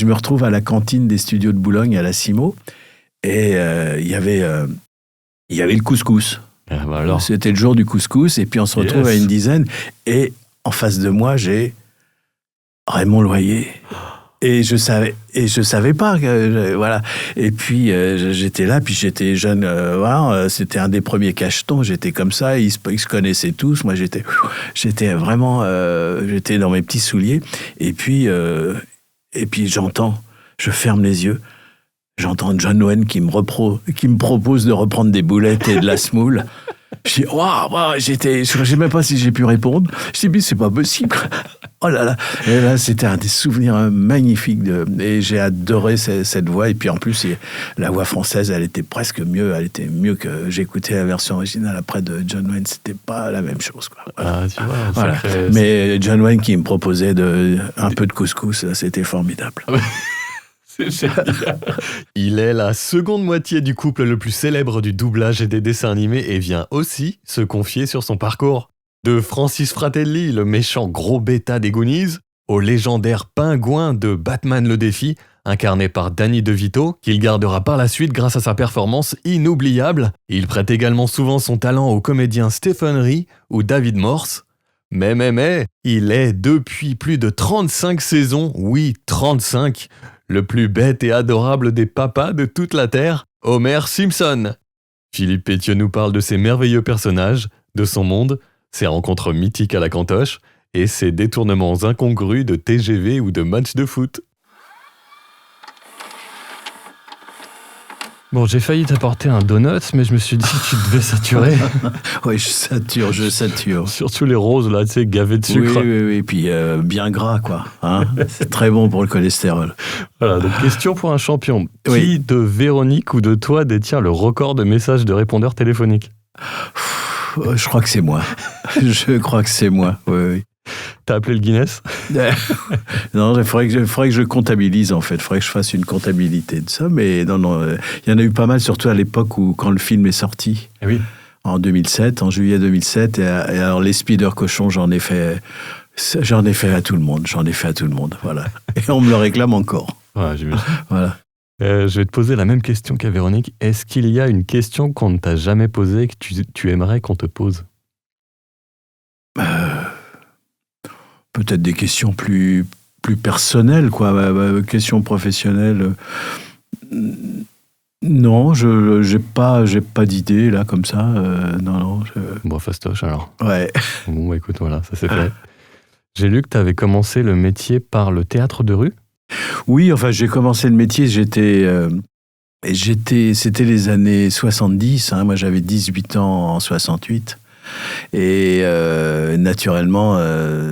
je me retrouve à la cantine des studios de Boulogne, à la Cimo, et il y avait le couscous. Ah bah alors. C'était le jour du couscous, et puis on se retrouve à une dizaine, et en face de moi, j'ai Raymond Loyer. Et je savais pas voilà. Et puis j'étais là, puis j'étais jeune, voilà, c'était un des premiers cachetons, j'étais comme ça, ils se connaissaient tous, moi j'étais vraiment j'étais dans mes petits souliers, et puis je ferme les yeux, j'entends John Wayne qui me propose de reprendre des boulettes et de la semoule. Je dis waouh, je sais même pas si j'ai pu répondre. Je dis mais c'est pas possible. Oh là là. Et là c'était un des souvenirs magnifiques et j'ai adoré cette voix, et puis en plus la voix française, elle était presque mieux, que j'écoutais la version originale après de John Wayne, c'était pas la même chose quoi. Voilà. Ah, tu vois, voilà. Mais John Wayne qui me proposait un peu de couscous, c'était formidable. C'est génial. Il est la seconde moitié du couple le plus célèbre du doublage et des dessins animés et vient aussi se confier sur son parcours. De Francis Fratelli, le méchant gros bêta des Goonies, au légendaire pingouin de Batman le Défi, incarné par Danny DeVito, qu'il gardera par la suite grâce à sa performance inoubliable. Il prête également souvent son talent aux comédiens Stephen Rea ou David Morse. Mais, il est depuis plus de 35 saisons, oui 35, le plus bête et adorable des papas de toute la Terre, Homer Simpson. Philippe Pétieux nous parle de ses merveilleux personnages, de son monde, ses rencontres mythiques à la cantoche et ses détournements incongrus de TGV ou de matchs de foot. Bon, j'ai failli t'apporter un donut, mais je me suis dit que tu devais saturer. Oui, je sature. Surtout les roses, là, tu sais, gavées de sucre. Oui, et puis bien gras, quoi. Hein. C'est très bon pour le cholestérol. Voilà, donc question pour un champion. Oui. Qui de Véronique ou de toi détient le record de messages de répondeurs téléphoniques ? Je crois que c'est moi. Oui. T'as appelé le Guinness ? Non, il faudrait que je comptabilise, en fait. Il faudrait que je fasse une comptabilité de ça. Mais non, il y en a eu pas mal, surtout à l'époque quand le film est sorti. Eh oui. En juillet 2007. Et alors, les Speeder Cochons, j'en ai fait à tout le monde. Voilà. Et on me le réclame encore. Ouais, j'imagine. Voilà. Je vais te poser la même question qu'à Véronique. Est-ce qu'il y a une question qu'on ne t'a jamais posée et que tu aimerais qu'on te pose ? Peut-être des questions plus personnelles, quoi. Questions professionnelles. Non, j'ai pas d'idée là comme ça. Non. Bon, fastoche alors. Ouais. Bon, bah, écoute, voilà, ça c'est fait. J'ai lu que tu avais commencé le métier par le théâtre de rue. Oui, enfin, j'ai commencé le métier, c'était les années 70, hein, moi j'avais 18 ans en 68, et naturellement...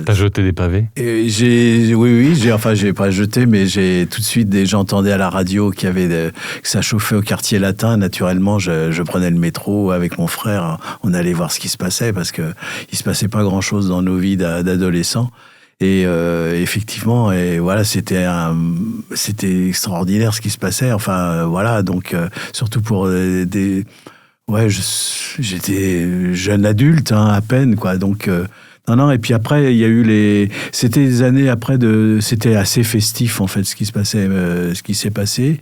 T'as jeté des pavés ? J'ai pas jeté, mais j'ai tout de suite, j'entendais à la radio que ça chauffait au quartier latin, naturellement je prenais le métro avec mon frère, on allait voir ce qui se passait, parce que il se passait pas grand-chose dans nos vies d'adolescents. Et effectivement, et voilà, c'était extraordinaire ce qui se passait. Enfin, voilà, donc surtout pour j'étais jeune adulte, hein, à peine, quoi. Donc non. Et puis après, il y a eu c'était des années après c'était assez festif en fait ce qui s'est passé.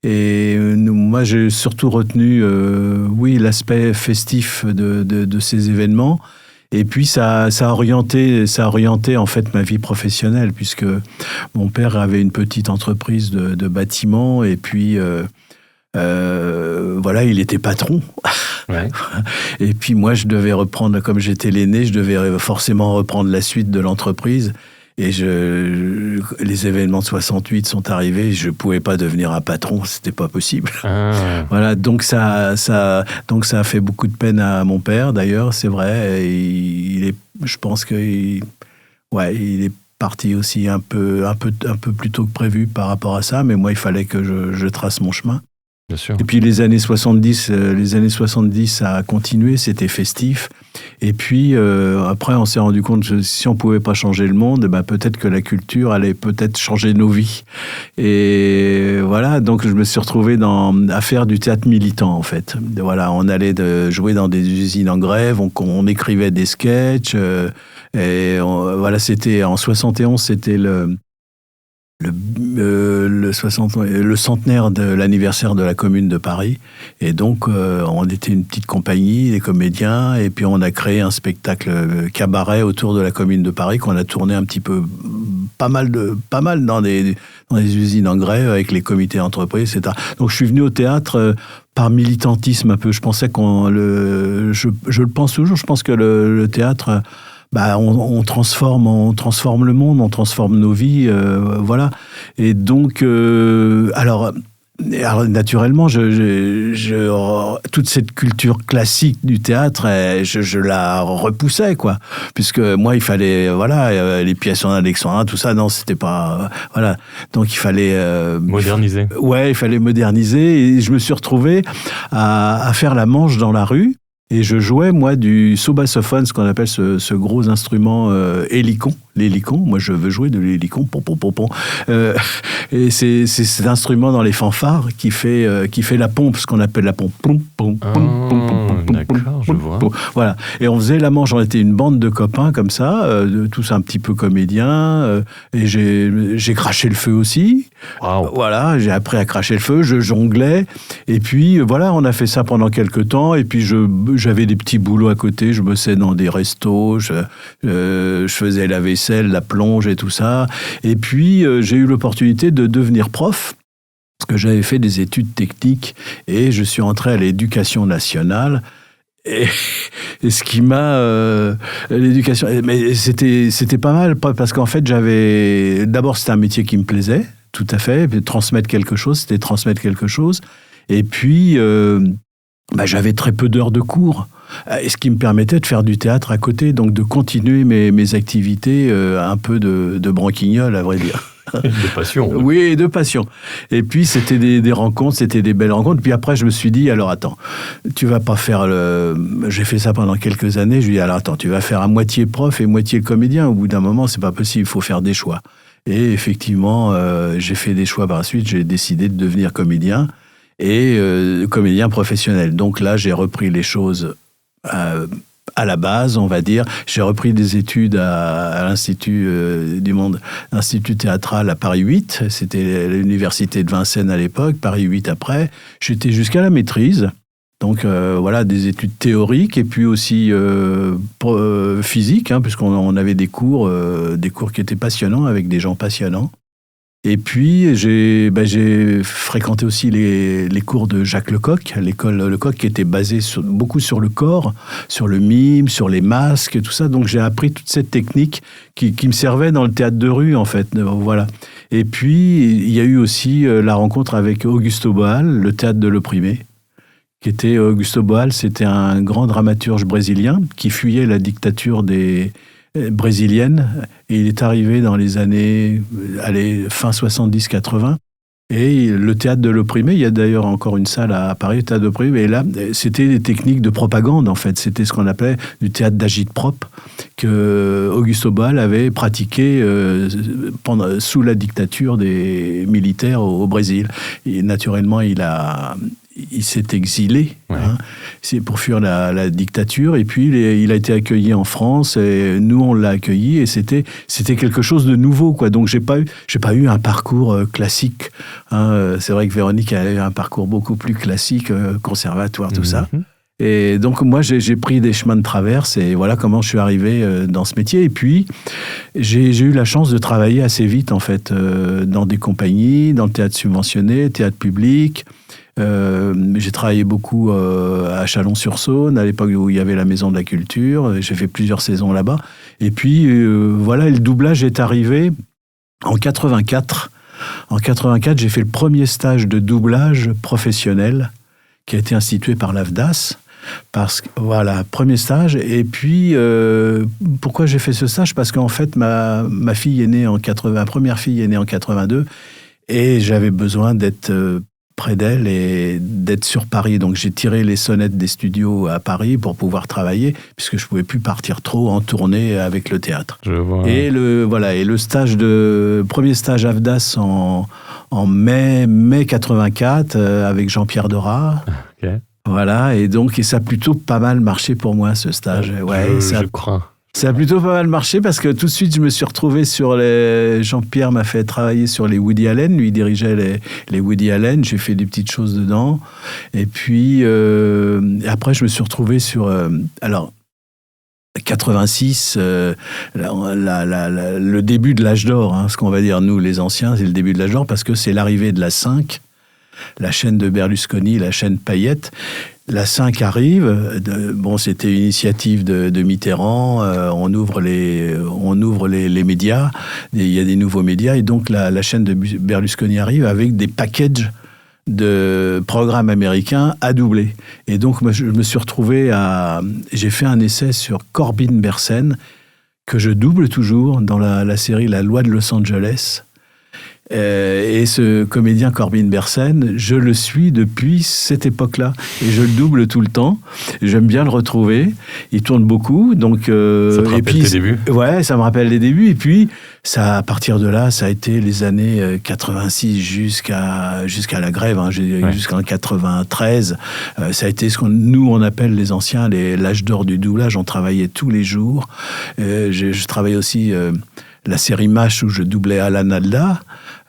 Et moi, j'ai surtout retenu, l'aspect festif de ces événements. Et puis ça a orienté en fait ma vie professionnelle, puisque mon père avait une petite entreprise de bâtiment, et puis voilà, il était patron. Ouais. Et puis moi, je devais reprendre, comme j'étais l'aîné, je devais forcément reprendre la suite de l'entreprise. Et les événements de 68 sont arrivés, je pouvais pas devenir un patron, c'était pas possible. Ah. Voilà, donc ça a fait beaucoup de peine à mon père, d'ailleurs, c'est vrai. Je pense qu'il est parti aussi un peu plus tôt que prévu par rapport à ça, mais moi, il fallait que je trace mon chemin. Bien sûr. Et puis les années 70, ça a continué, c'était festif. Et puis après, on s'est rendu compte que si on pouvait pas changer le monde, peut-être que la culture allait peut-être changer nos vies. Et voilà, donc je me suis retrouvé à faire du théâtre militant, en fait. Voilà, on allait jouer dans des usines en grève, on écrivait des sketchs. Voilà, c'était en 71, c'était le centenaire de l'anniversaire de la Commune de Paris. Et donc, on était une petite compagnie, des comédiens, et puis on a créé un spectacle cabaret autour de la Commune de Paris qu'on a tourné un petit peu, pas mal dans des usines en grès avec les comités d'entreprise, etc. Donc, je suis venu au théâtre par militantisme un peu. Je pensais je le pense toujours, je pense que le théâtre... on transforme le monde, on transforme nos vies, voilà. Et donc, alors naturellement, toute cette culture classique du théâtre, je la repoussais, quoi. Puisque moi, il fallait, les pièces en alexandrin, tout ça, non, c'était pas, voilà. Donc, il fallait moderniser. Il fallait moderniser. Et je me suis retrouvé à faire la manche dans la rue. Et je jouais, moi, du sobasophone, ce qu'on appelle ce gros instrument hélicon, l'hélicon. Moi, je veux jouer de l'hélicon, et c'est cet instrument dans les fanfares qui fait la pompe, ce qu'on appelle la pompe. D'accord, je vois. Voilà. Et on faisait la manche, on était une bande de copains comme ça, tous un petit peu comédiens, et j'ai craché le feu aussi. Wow. Voilà, j'ai appris à cracher le feu, je jonglais, et puis voilà, on a fait ça pendant quelques temps, et puis j'avais des petits boulots à côté, je bossais dans des restos, je faisais la vaisselle, la plonge et tout ça. Et puis, j'ai eu l'opportunité de devenir prof, parce que j'avais fait des études techniques, et je suis entré à l'Éducation nationale. Et ce qui m'a... l'éducation... Mais c'était pas mal, parce qu'en fait, d'abord, c'était un métier qui me plaisait, tout à fait. Transmettre quelque chose. Et puis... j'avais très peu d'heures de cours, et ce qui me permettait de faire du théâtre à côté, donc de continuer mes activités, un peu de branquignol, à vrai dire. De passion. Oui, de passion. Et puis, c'était des rencontres, c'était des belles rencontres. Puis après, je me suis dit, alors attends, tu vas pas faire J'ai fait ça pendant quelques années, je lui ai dit, alors attends, tu vas faire à moitié prof et moitié comédien. Au bout d'un moment, c'est pas possible, il faut faire des choix. Et effectivement, j'ai fait des choix par la suite, j'ai décidé de devenir comédien. Et comédien professionnel. Donc là, j'ai repris les choses à la base, on va dire. J'ai repris des études à l'Institut du Monde, Institut théâtral à Paris 8. C'était l'université de Vincennes à l'époque, Paris 8 après. J'étais jusqu'à la maîtrise. Donc des études théoriques et puis aussi physiques, puisqu'on avait des cours qui étaient passionnants avec des gens passionnants. Et puis, j'ai fréquenté aussi les cours de Jacques Lecoq, l'école Lecoq, qui était basée beaucoup sur le corps, sur le mime, sur les masques, et tout ça. Donc, j'ai appris toute cette technique qui me servait dans le théâtre de rue, en fait. Voilà. Et puis, il y a eu aussi la rencontre avec Augusto Boal, le théâtre de l'opprimé. Augusto Boal, c'était un grand dramaturge brésilien qui fuyait la dictature brésilienne, et il est arrivé dans les années fin 70-80, et le théâtre de l'opprimé, il y a d'ailleurs encore une salle à Paris, le théâtre de l'opprimé, et là, c'était des techniques de propagande, en fait, c'était ce qu'on appelait du théâtre d'agite-prop, que Augusto Boal avait pratiqué sous la dictature des militaires au Brésil. Et naturellement, il s'est exilé, c'est pour fuir la dictature, et puis il a été accueilli en France, et nous on l'a accueilli, et c'était quelque chose de nouveau, quoi. Donc j'ai pas eu un parcours classique, c'est vrai que Véronique a eu un parcours beaucoup plus classique, conservatoire, tout ça. Et donc moi j'ai pris des chemins de traverse, et voilà comment je suis arrivé dans ce métier. Et puis j'ai eu la chance de travailler assez vite, en fait, dans des compagnies, dans le théâtre subventionné, théâtre public. J'ai travaillé beaucoup à Chalon-sur-Saône, à l'époque où il y avait la Maison de la Culture. J'ai fait plusieurs saisons là-bas. Et puis, le doublage est arrivé en 84. En 84, j'ai fait le premier stage de doublage professionnel qui a été institué par l'AFDAS. Premier stage. Et puis, pourquoi j'ai fait ce stage ? Parce qu'en fait, ma fille est née en 80, ma première fille est née en 82, et j'avais besoin d'être près d'elle et d'être sur Paris. Donc j'ai tiré les sonnettes des studios à Paris pour pouvoir travailler, puisque je ne pouvais plus partir trop en tournée avec le théâtre. Je vois. Et le premier stage AFDAS en mai 84 avec Jean-Pierre Dorat. Ok. Voilà, et ça a plutôt pas mal marché pour moi, ce stage. Je crains. Ça a plutôt pas mal marché parce que tout de suite, je me suis retrouvé sur les... Jean-Pierre m'a fait travailler sur les Woody Allen. Lui, il dirigeait les Woody Allen. J'ai fait des petites choses dedans. Et puis, après, je me suis retrouvé sur... alors, 86, le début de l'âge d'or, hein, ce qu'on va dire, nous, les anciens, c'est le début de l'âge d'or parce que c'est l'arrivée de la 5, la chaîne de Berlusconi, la chaîne Payette. La 5 arrive, c'était une initiative de Mitterrand, on ouvre les médias, il y a des nouveaux médias, et donc la chaîne de Berlusconi arrive avec des packages de programmes américains à doubler. Et donc, moi, je me suis retrouvé j'ai fait un essai sur Corbin Bernsen, que je double toujours dans la série La Loi de Los Angeles. Et ce comédien Corbin Bernsen, je le suis depuis cette époque-là. Et je le double tout le temps. J'aime bien le retrouver. Il tourne beaucoup. Donc, ça te rappelle tes débuts ? Ouais, ça me rappelle les débuts. Et puis, à partir de là, ça a été les années 86 jusqu'à la grève, hein, jusqu'en 93. Ça a été ce nous, on appelle les anciens l'âge d'or du doublage. On travaillait tous les jours. Je travaillais aussi... la série MASH où je doublais Alan Alda.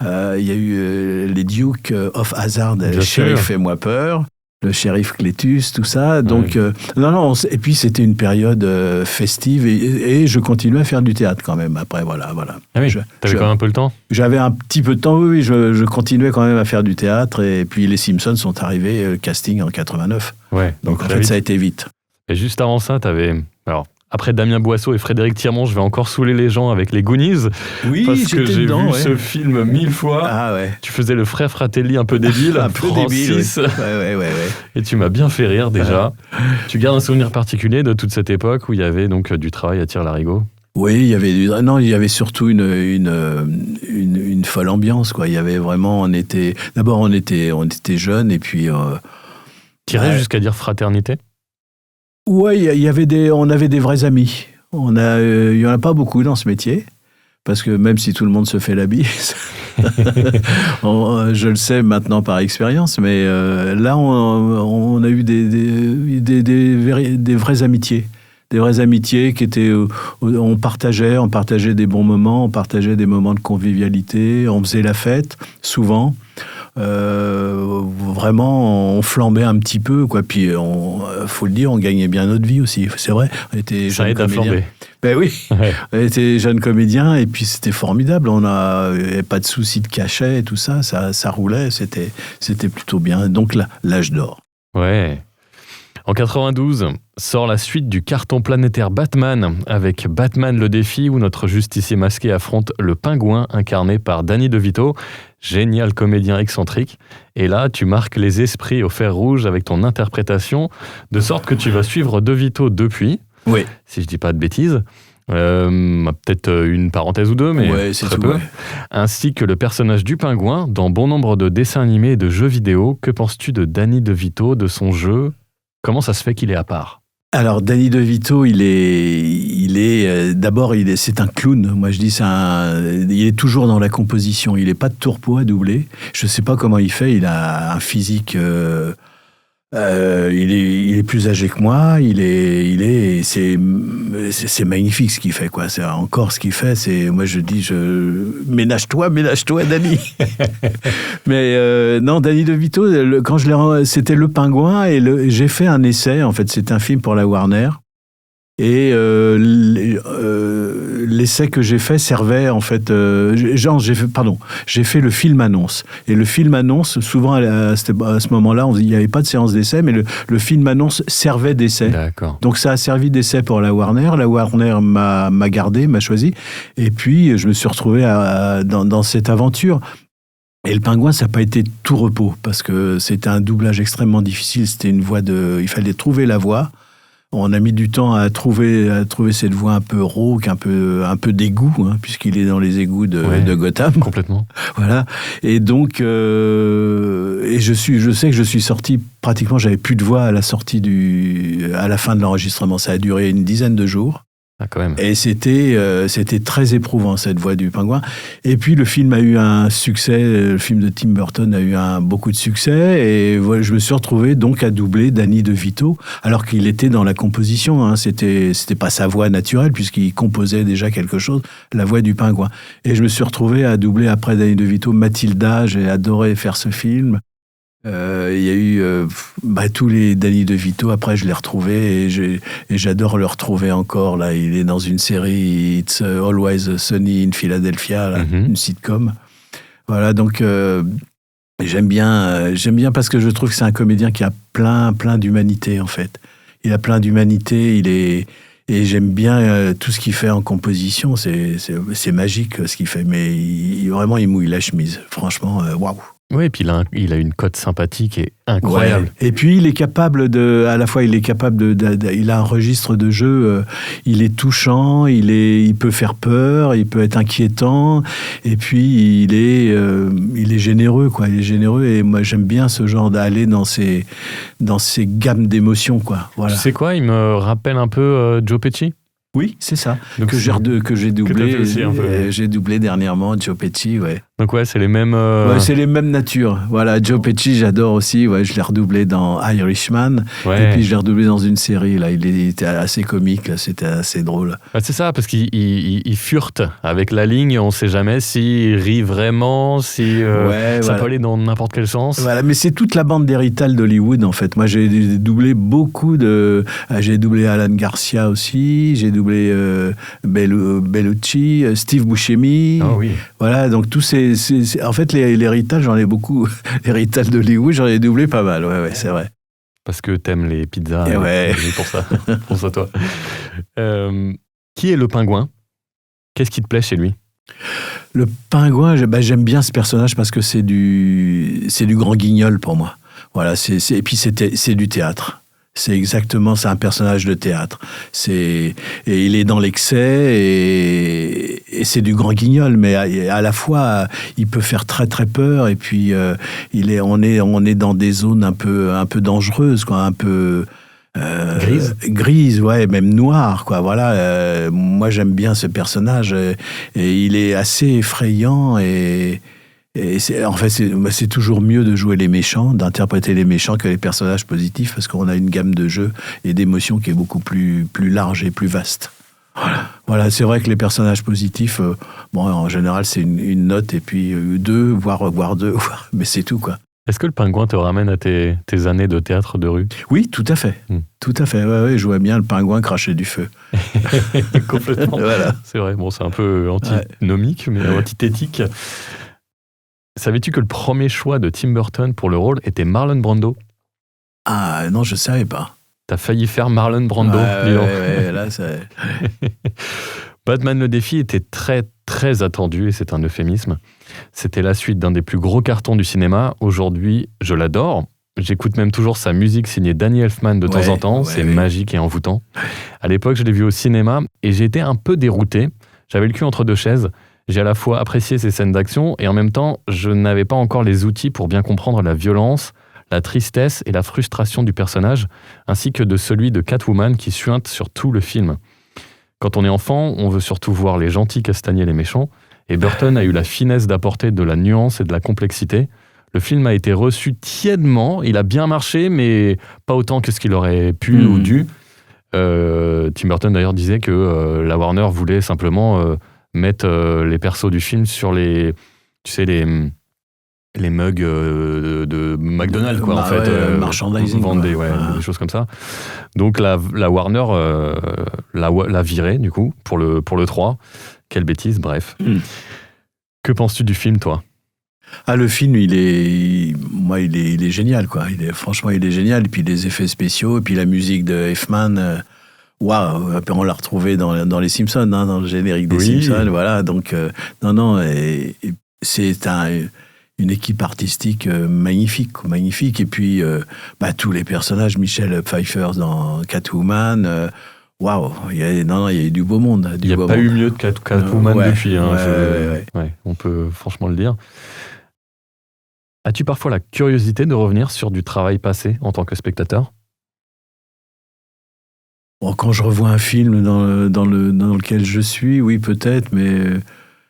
Il y a eu les Duke of Hazzard, le shérif Fais-moi peur, le shérif Clétus, tout ça. Donc, et puis c'était une période festive et je continuais à faire du théâtre quand même. Après, voilà. Ah oui, t'avais quand même un peu le temps ? J'avais un petit peu de temps, oui, je continuais quand même à faire du théâtre. Et puis les Simpsons sont arrivés, casting en 89. Ouais. Donc en fait, ça a été vite. Et juste avant ça, t'avais... Alors, après Damien Boisseau et Frédéric Tirmont, je vais encore saouler les gens avec les Goonies. Oui, parce que j'ai dedans, vu ce film 1000 fois. Ah ouais. Tu faisais le frère Fratelli un peu débile, un peu Francis. débile. Oui. Ouais. Et tu m'as bien fait rire déjà. Tu gardes un souvenir particulier de toute cette époque où il y avait donc du travail à Tire-Larigot ? Oui, il y avait surtout une folle ambiance, quoi. Il y avait vraiment, on était jeunes et puis. T'irais jusqu'à dire fraternité ? Ouais, on avait des vrais amis. Il y en a pas beaucoup dans ce métier, parce que même si tout le monde se fait la bise, je le sais maintenant par expérience, mais là on a eu des vraies amitiés. Des vraies amitiés qui étaient... on partageait des bons moments, on partageait des moments de convivialité, on faisait la fête, souvent. Vraiment, on flambait un petit peu, quoi. Puis, faut le dire, on gagnait bien notre vie aussi. C'est vrai, on était jeunes comédiens. Ben oui, ouais. On était jeunes comédiens et puis c'était formidable. On n'avait pas de soucis de cachet et tout ça, ça roulait, c'était plutôt bien. Donc l'âge d'or. Ouais. En 92, sort la suite du carton planétaire Batman, avec Batman le défi, où notre justicier masqué affronte le pingouin, incarné par Danny DeVito, génial comédien excentrique. Et là, tu marques les esprits au fer rouge avec ton interprétation, de sorte que tu vas suivre DeVito depuis, oui. Si je dis pas de bêtises. Peut-être une parenthèse ou deux, mais ouais, c'est très tout, peu. Ouais. Ainsi que le personnage du pingouin dans bon nombre de dessins animés et de jeux vidéo. Que penses-tu de Danny DeVito, de son jeu ? Comment ça se fait qu'il est à part ? Alors, Danny DeVito, c'est un clown. Moi, je dis, il est toujours dans la composition. Il n'est pas de tourpeau à doubler. Je ne sais pas comment il fait. Il a un physique... il est plus âgé que moi. C'est magnifique ce qu'il fait, quoi. C'est encore ce qu'il fait. Moi, je dis, ménage-toi, Danny. Mais non, Danny DeVito, c'était le pingouin et j'ai fait un essai. En fait, c'est un film pour la Warner. Et l'essai que j'ai fait servait en fait... j'ai fait le film annonce. Et le film annonce, souvent à ce moment-là, il n'y avait pas de séance d'essai, mais le film annonce servait d'essai. D'accord. Donc ça a servi d'essai pour la Warner. La Warner m'a gardé, m'a choisi. Et puis je me suis retrouvé dans cette aventure. Et le pingouin, ça n'a pas été tout repos, parce que c'était un doublage extrêmement difficile. C'était une voix il fallait trouver la voix. On a mis du temps à trouver cette voix un peu rauque, un peu d'égout, hein, puisqu'il est dans les égouts de Gotham. Complètement. Voilà. Et donc, je sais que je suis sorti pratiquement, j'avais plus de voix à la fin de l'enregistrement. Ça a duré une dizaine de jours. Ah, quand même. Et c'était très éprouvant, cette voix du pingouin. Et puis, le film a eu un succès. Le film de Tim Burton a eu beaucoup de succès. Et voilà, je me suis retrouvé donc à doubler Danny DeVito, alors qu'il était dans la composition. Hein. C'était pas sa voix naturelle, puisqu'il composait déjà quelque chose, la voix du pingouin. Et je me suis retrouvé à doubler après Danny DeVito Mathilda. J'ai adoré faire ce film. Il y a eu tous les Danny DeVito. Après, je l'ai retrouvé et j'adore le retrouver encore. Là, il est dans une série It's Always Sunny in Philadelphia, là, une sitcom. Voilà, donc j'aime bien parce que je trouve que c'est un comédien qui a plein d'humanité en fait. Il a plein d'humanité. Et j'aime bien tout ce qu'il fait en composition. C'est magique ce qu'il fait. Mais vraiment, il mouille la chemise. Franchement, waouh. Oui, et puis il a une cote sympathique et incroyable. Ouais. Et puis il est capable il a un registre de jeu, il est touchant, il peut faire peur, il peut être inquiétant, et puis il est généreux, quoi. Il est généreux, et moi j'aime bien ce genre d'aller dans ces gammes d'émotions, quoi. Voilà. Tu sais quoi, il me rappelle un peu Joe Pesci. Oui, c'est ça. Donc que j'ai doublé. Aussi un peu. J'ai doublé dernièrement Joe Pesci, ouais. Donc ouais, c'est les mêmes. Ouais, c'est les mêmes natures. Voilà, Joe Pesci, j'adore aussi. Ouais, je l'ai redoublé dans Irishman. Ouais. Et puis je l'ai redoublé dans une série. Là, il était assez comique. Là, c'était assez drôle. Ouais, c'est ça, parce qu'il furte avec la ligne. On ne sait jamais s'il rit vraiment, si ça peut aller dans n'importe quel sens. Voilà, mais c'est toute la bande d'héritage d'Hollywood en fait. Moi, j'ai doublé beaucoup de. J'ai doublé Alan Garcia aussi. J'ai doublé Bellucci, Steve Buscemi. Ah oui. Voilà, donc tous ces. En fait, l'héritage, j'en ai beaucoup. L'héritage d'Hollywood, j'en ai doublé pas mal. Ouais, c'est vrai. Parce que t'aimes les pizzas. Ouais. Pour ça. Pour ça, toi. Qui est le pingouin ? Qu'est-ce qui te plaît chez lui ? Le pingouin, j'aime bien ce personnage parce que c'est du grand guignol pour moi. Voilà, et puis c'est du théâtre. C'est un personnage de théâtre. Et il est dans l'excès et c'est du grand guignol, mais à la fois il peut faire très très peur, et puis on est dans des zones un peu dangereuses, quoi, un peu grise, ouais, même noire, quoi. Voilà, moi j'aime bien ce personnage, et il est assez effrayant, et c'est toujours mieux de jouer les méchants, d'interpréter les méchants que les personnages positifs, parce qu'on a une gamme de jeux et d'émotions qui est beaucoup plus large et plus vaste. Voilà, c'est vrai que les personnages positifs, en général, c'est une note, et puis 2, voire 2, mais c'est tout, quoi. Est-ce que le pingouin te ramène à tes années de théâtre de rue ? Oui, tout à fait. Tout à fait. Ouais, je vois bien le pingouin cracher du feu. Complètement. Voilà. C'est vrai, c'est un peu antinomique, mais antithétique. Savais-tu que le premier choix de Tim Burton pour le rôle était Marlon Brando ? Ah non, je savais pas. T'as failli faire Marlon Brando. Ouais, là, c'est... Batman le défi était très très attendu, et c'est un euphémisme. C'était la suite d'un des plus gros cartons du cinéma. Aujourd'hui, je l'adore. J'écoute même toujours sa musique signée Danny Elfman de temps en temps. C'est magique et envoûtant. À l'époque, je l'ai vu au cinéma et j'ai été un peu dérouté. J'avais le cul entre deux chaises. J'ai à la fois apprécié ces scènes d'action et en même temps, je n'avais pas encore les outils pour bien comprendre la violence, la tristesse et la frustration du personnage, ainsi que de celui de Catwoman qui suinte sur tout le film. Quand on est enfant, on veut surtout voir les gentils castagner les méchants, et Burton a eu la finesse d'apporter de la nuance et de la complexité. Le film a été reçu tièdement, il a bien marché, mais pas autant que ce qu'il aurait pu ou dû. Tim Burton d'ailleurs disait que la Warner voulait simplement mettre les persos du film sur les mugs de McDonald's, quoi, en fait. Merchandising. Des choses comme ça. Donc la Warner l'a viré, du coup, pour le 3. Quelle bêtise, bref. Que penses-tu du film, toi ? Ah, le film, il est génial, quoi. Franchement, il est génial. Et puis les effets spéciaux, et puis la musique de Elfman, waouh, on l'a retrouvé dans les Simpsons, hein, dans le générique des Simpsons, voilà. Donc, c'est une équipe artistique magnifique. Et puis, tous les personnages, Michelle Pfeiffer dans Catwoman, waouh, il y a eu du beau monde. Il n'y a pas eu mieux de Catwoman depuis. On peut franchement le dire. As-tu parfois la curiosité de revenir sur du travail passé en tant que spectateur ? Bon, quand je revois un film dans lequel je suis, oui, peut-être, mais...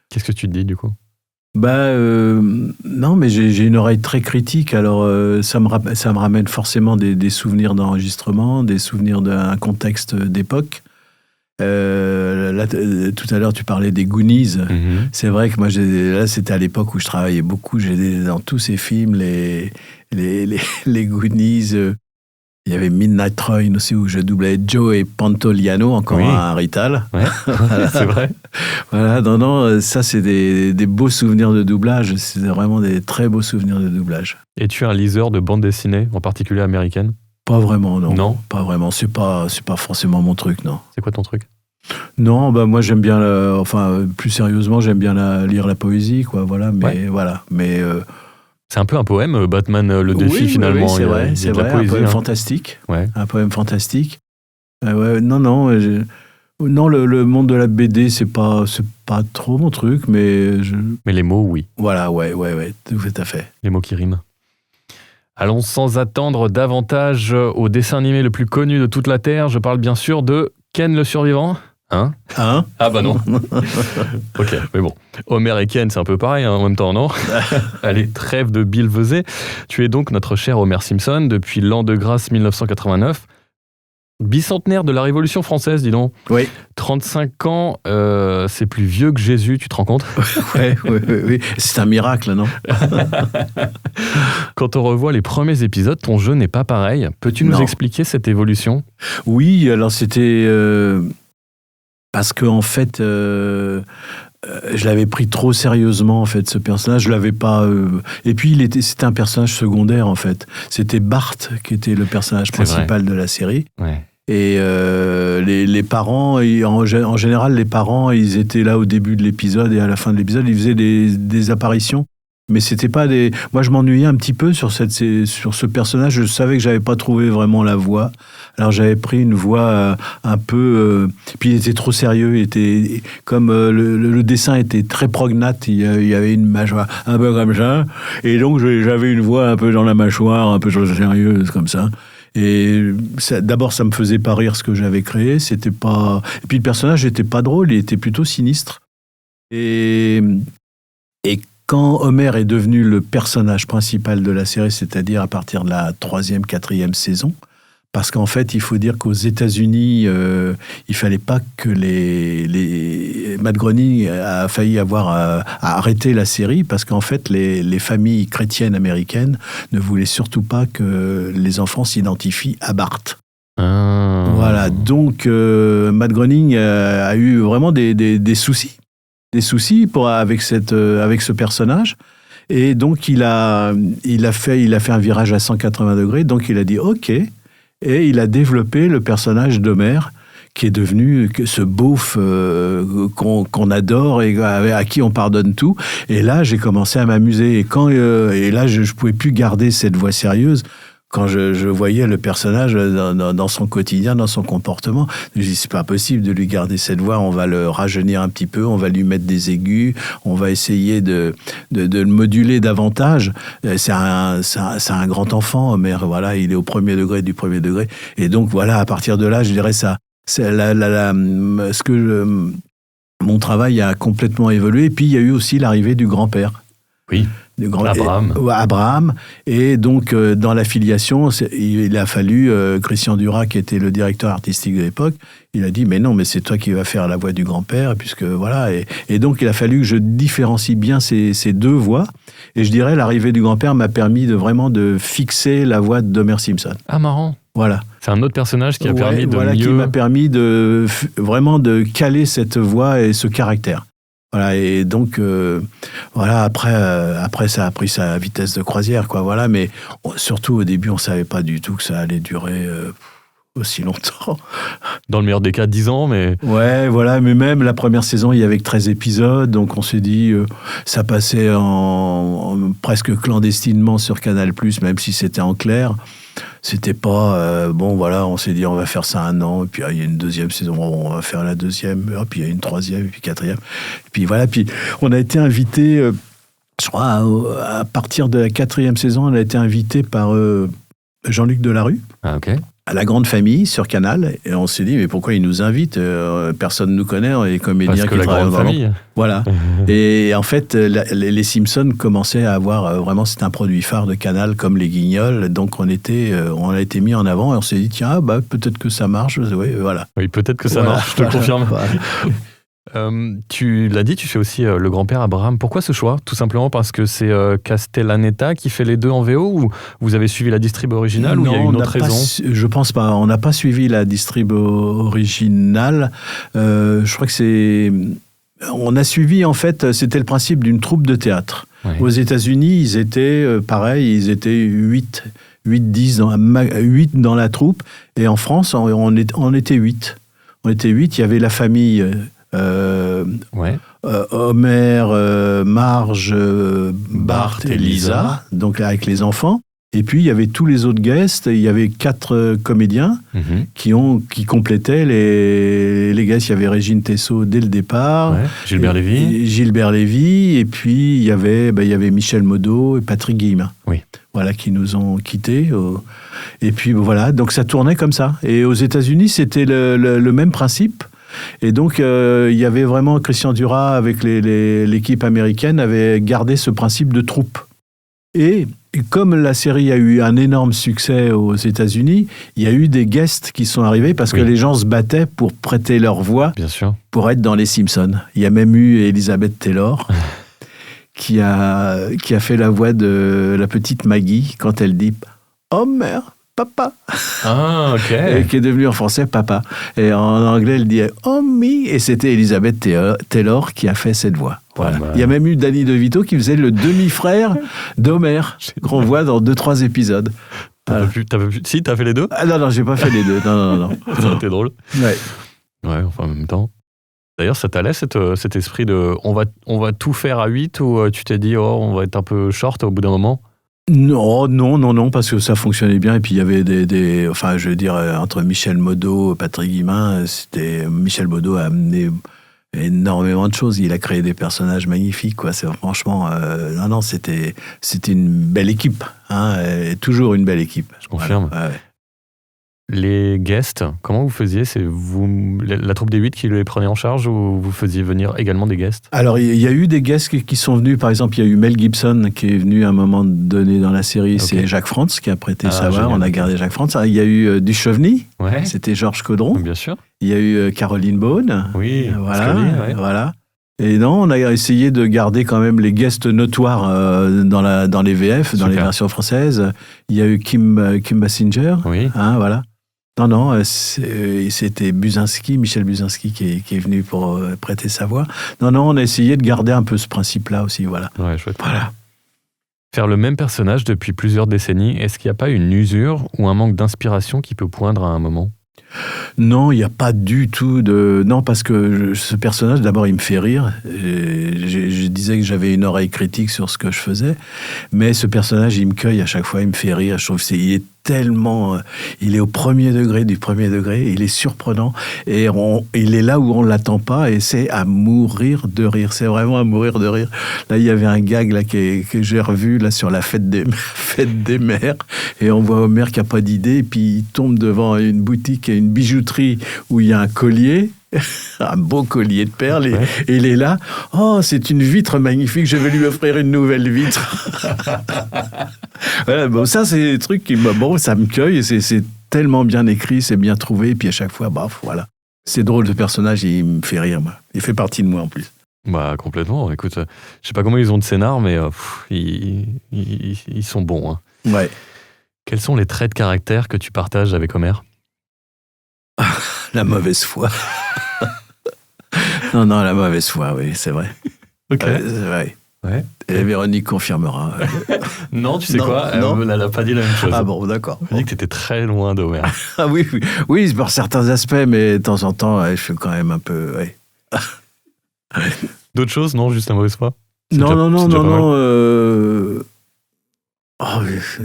Qu'est-ce que tu te dis, du coup ? Non, mais j'ai une oreille très critique, alors ça me ramène forcément des souvenirs d'enregistrement, des souvenirs d'un contexte d'époque. Là, tout à l'heure, tu parlais des Goonies. Mm-hmm. C'est vrai que moi, là, c'était à l'époque où je travaillais beaucoup. J'ai dans tous ces films, les Goonies. Il y avait Midnight Train aussi, où je doublais Joe et Pantoliano, encore un Rital. Ouais, voilà. C'est vrai. Voilà, non, ça, c'est des beaux souvenirs de doublage. C'est vraiment des très beaux souvenirs de doublage. Es-tu un liseur de bande dessinée, en particulier américaine ? Pas vraiment, non. Non ? Pas vraiment. C'est pas forcément mon truc, non. C'est quoi ton truc ? Non, moi, j'aime bien, plus sérieusement, j'aime bien lire la poésie, quoi, voilà. Mais c'est un peu un poème, Batman le défi, finalement. Oui, c'est vrai, c'est vrai, poésie, un poème fantastique. Ouais. Un poème fantastique. Non, le monde de la BD, c'est pas trop mon truc, mais... Mais les mots, oui. Voilà, ouais, tout à fait. Les mots qui riment. Allons sans attendre davantage au dessin animé le plus connu de toute la Terre. Je parle bien sûr de Ken le Survivant. Hein ? Ah bah non. Ok, mais bon. Homer et Ken, c'est un peu pareil en même temps, non ? Allez, trêve de billevesée. Tu es donc notre cher Homer Simpson depuis l'an de grâce 1989. Bicentenaire de la Révolution française, dis donc. Oui. 35 ans, c'est plus vieux que Jésus, tu te rends compte ? Oui. C'est un miracle, non ? Quand on revoit les premiers épisodes, ton jeu n'est pas pareil. Peux-tu nous expliquer cette évolution ? Oui, alors c'était... parce que en fait, je l'avais pris trop sérieusement en fait ce personnage. Je l'avais pas. Et puis c'était un personnage secondaire en fait. C'était Bart qui était le personnage principal de la série. Ouais. Et les parents, en général, les parents, ils étaient là au début de l'épisode et à la fin de l'épisode, ils faisaient des apparitions. Mais c'était pas des. Moi, je m'ennuyais un petit peu sur ce personnage. Je savais que j'avais pas trouvé vraiment la voix. Alors, j'avais pris une voix un peu. Puis, il était trop sérieux. Il était comme le dessin était très prognate. Il y avait une mâchoire un peu comme ça. Et donc, j'avais une voix un peu dans la mâchoire, un peu sérieuse comme ça. Et d'abord, ça me faisait pas rire ce que j'avais créé. C'était pas. Et puis, le personnage n'était pas drôle. Il était plutôt sinistre. Et quand Homer est devenu le personnage principal de la série, c'est-à-dire à partir de la 3e, 4e saison, parce qu'en fait, il faut dire qu'aux États-Unis, il fallait pas que Matt Groening a failli avoir à arrêter la série, parce qu'en fait, les familles chrétiennes américaines ne voulaient surtout pas que les enfants s'identifient à Bart. Voilà, donc Matt Groening a eu vraiment des soucis. Avec ce personnage, et donc il a fait un virage à 180 degrés, donc il a dit OK, et il a développé le personnage d'Homer, qui est devenu ce beauf qu'on adore et à qui on pardonne tout. Et là, j'ai commencé à m'amuser, et là je pouvais plus garder cette voix sérieuse. Quand je voyais le personnage dans son quotidien, dans son comportement, je me dis, c'est pas possible de lui garder cette voix, on va le rajeunir un petit peu, on va lui mettre des aigus, on va essayer de le moduler davantage. C'est un grand enfant, mais voilà, il est au premier degré du premier degré. Et donc voilà, à partir de là, je dirais ça, c'est mon travail a complètement évolué. Et puis il y a eu aussi l'arrivée du grand-père. Oui. Abraham. Et donc, dans l'affiliation, il a fallu, Christian Duras, qui était le directeur artistique de l'époque, il a dit, mais non, mais c'est toi qui vas faire la voix du grand-père, puisque voilà. Et donc, il a fallu que je différencie bien ces deux voix. Et je dirais, l'arrivée du grand-père m'a permis vraiment de fixer la voix d'Homer Simpson. Ah, marrant. Voilà. C'est un autre personnage qui a permis de qui m'a permis vraiment de caler cette voix et ce caractère. Voilà, et donc, après, ça a pris sa vitesse de croisière, quoi, voilà, mais surtout au début, on ne savait pas du tout que ça allait durer aussi longtemps. Dans le meilleur des cas, 10 ans, mais... Ouais, voilà, mais même la première saison, il y avait que 13 épisodes, donc on s'est dit, ça passait presque clandestinement sur Canal+, même si c'était en clair. C'était pas on s'est dit on va faire ça 1 an, et puis il y a une 2e saison, on va faire la 2e, puis il y a une 3e, et puis 4e, et puis voilà, puis on a été invité, je crois à partir de la 4e saison, on a été invité par Jean-Luc Delarue. Ah, ok. à La Grande Famille sur Canal, et on s'est dit mais pourquoi ils nous invitent, personne ne nous connaît, on est comédiens Parce que qui La travaillent Grande Famille. Voilà. Et en fait, les Simpsons commençaient à avoir vraiment, c'était un produit phare de Canal comme les Guignols, donc on a été mis en avant et on s'est dit tiens, peut-être que ça marche, oui, voilà. Oui, peut-être que ça marche, je te confirme. Voilà. Tu l'as dit, tu fais aussi Le Grand-Père Abraham. Pourquoi ce choix ? Tout simplement parce que c'est Castellaneta qui fait les deux en VO, ou vous avez suivi la distrib originale, ou il y a une autre raison ? Je pense pas. On n'a pas suivi la distrib originale. Je crois que c'est... On a suivi, en fait, c'était le principe d'une troupe de théâtre. Ouais. Aux États-Unis, ils étaient pareil, ils étaient 8, 10 dans la troupe. Et en France, on était 8. On était 8, il y avait la famille... Homer, Marge, Bart et Lisa, donc avec les enfants. Et puis il y avait tous les autres guests. Il y avait 4 comédiens qui complétaient les guests. Il y avait Régine Tessot dès le départ, Gilbert Lévy, et puis il y avait Michel Modeau et Patrick Guillemin. Oui. Voilà, qui nous ont quittés. Et puis voilà, donc ça tournait comme ça. Et aux États-Unis, c'était le même principe. Et donc, il y avait vraiment Christian Duras, avec l'équipe américaine, avait gardé ce principe de troupe. Et comme la série a eu un énorme succès aux États-Unis, il y a eu des guests qui sont arrivés parce que les gens se battaient pour prêter leur voix, bien sûr, pour être dans les Simpsons. Il y a même eu Elizabeth Taylor qui a fait la voix de la petite Maggie quand elle dit « Homer ». Papa. Ah, ok. Et qui est devenu en français papa. Et en anglais, elle dit oh me. Et c'était Elizabeth Taylor qui a fait cette voix. Voilà. Il y a même eu Danny DeVito qui faisait le demi-frère d'Homer, qu'on voit dans 2-3 épisodes. Voilà. Si, t'as fait les deux ? Ah non, j'ai pas fait les deux. Non. Ça aurait été drôle. Ouais, enfin, en même temps. D'ailleurs, ça t'allait cet esprit de on va tout faire à 8, ou tu t'es dit on va être un peu short au bout d'un moment ? Non, parce que ça fonctionnait bien. Et puis il y avait enfin, je veux dire, entre Michel Modeau, Patrick Guillemin, Michel Modeau a amené énormément de choses. Il a créé des personnages magnifiques, quoi. C'est franchement, c'était une belle équipe, hein, et toujours une belle équipe. Je confirme. Voilà. Ouais. Les guests, comment vous faisiez ? C'est vous, la troupe des 8 qui les prenait en charge, ou vous faisiez venir également des guests ? Alors, il y a eu des guests qui sont venus. Par exemple, il y a eu Mel Gibson qui est venu à un moment donné dans la série. Okay. C'est Jacques Frantz qui a prêté sa voix. On a gardé Jacques Frantz. Il y a eu Duchovny. Ouais. C'était Georges Caudron. Bien sûr. Il y a eu Caroline Beaune. Oui, voilà. Et non, on a essayé de garder quand même les guests notoires dans les VF, Super. Dans les versions françaises. Il y a eu Kim Basinger. Oui. Voilà. Non, c'était Michel Buzinski qui est venu pour prêter sa voix. Non, on a essayé de garder un peu ce principe-là aussi, voilà. Ouais, chouette. Voilà. Faire le même personnage depuis plusieurs décennies, est-ce qu'il n'y a pas une usure ou un manque d'inspiration qui peut poindre à un moment ? Non, il n'y a pas du tout de... Non, parce que ce personnage, d'abord, il me fait rire. Je disais que j'avais une oreille critique sur ce que je faisais, mais ce personnage, il me cueille à chaque fois, il me fait rire. Je trouve qu'il est tellement... Il est au premier degré du premier degré, il est surprenant, et il est là où on ne l'attend pas, et c'est à mourir de rire. C'est vraiment à mourir de rire. Là, il y avait un gag là, que j'ai revu là, sur la fête des mères, et on voit Homer qui n'a pas d'idée, et puis il tombe devant une boutique, une bijouterie où il y a un collier, un beau collier de perles, et il est là. Oh, c'est une vitre magnifique, je vais lui offrir une nouvelle vitre. Voilà, bon, ça, c'est des trucs qui, ça me cueille, c'est tellement bien écrit, c'est bien trouvé, et puis à chaque fois, voilà. C'est drôle, ce personnage, il me fait rire, moi. Il fait partie de moi, en plus. Bah, complètement. Écoute, je sais pas comment ils ont de scénar, mais ils sont bons. Hein. Ouais. Quels sont les traits de caractère que tu partages avec Homer ? La mauvaise foi. Non, la mauvaise foi, oui, c'est vrai. Ok. C'est vrai. Ouais. Et Véronique confirmera. Non, tu sais quoi ? Elle n'a pas dit la même chose. Ah bon, d'accord. Elle a dit que tu étais très loin d'Homer. Ah oui, par certains aspects, mais de temps en temps, je suis quand même un peu... Ouais. D'autres choses, non ? Juste la mauvaise foi ? Non.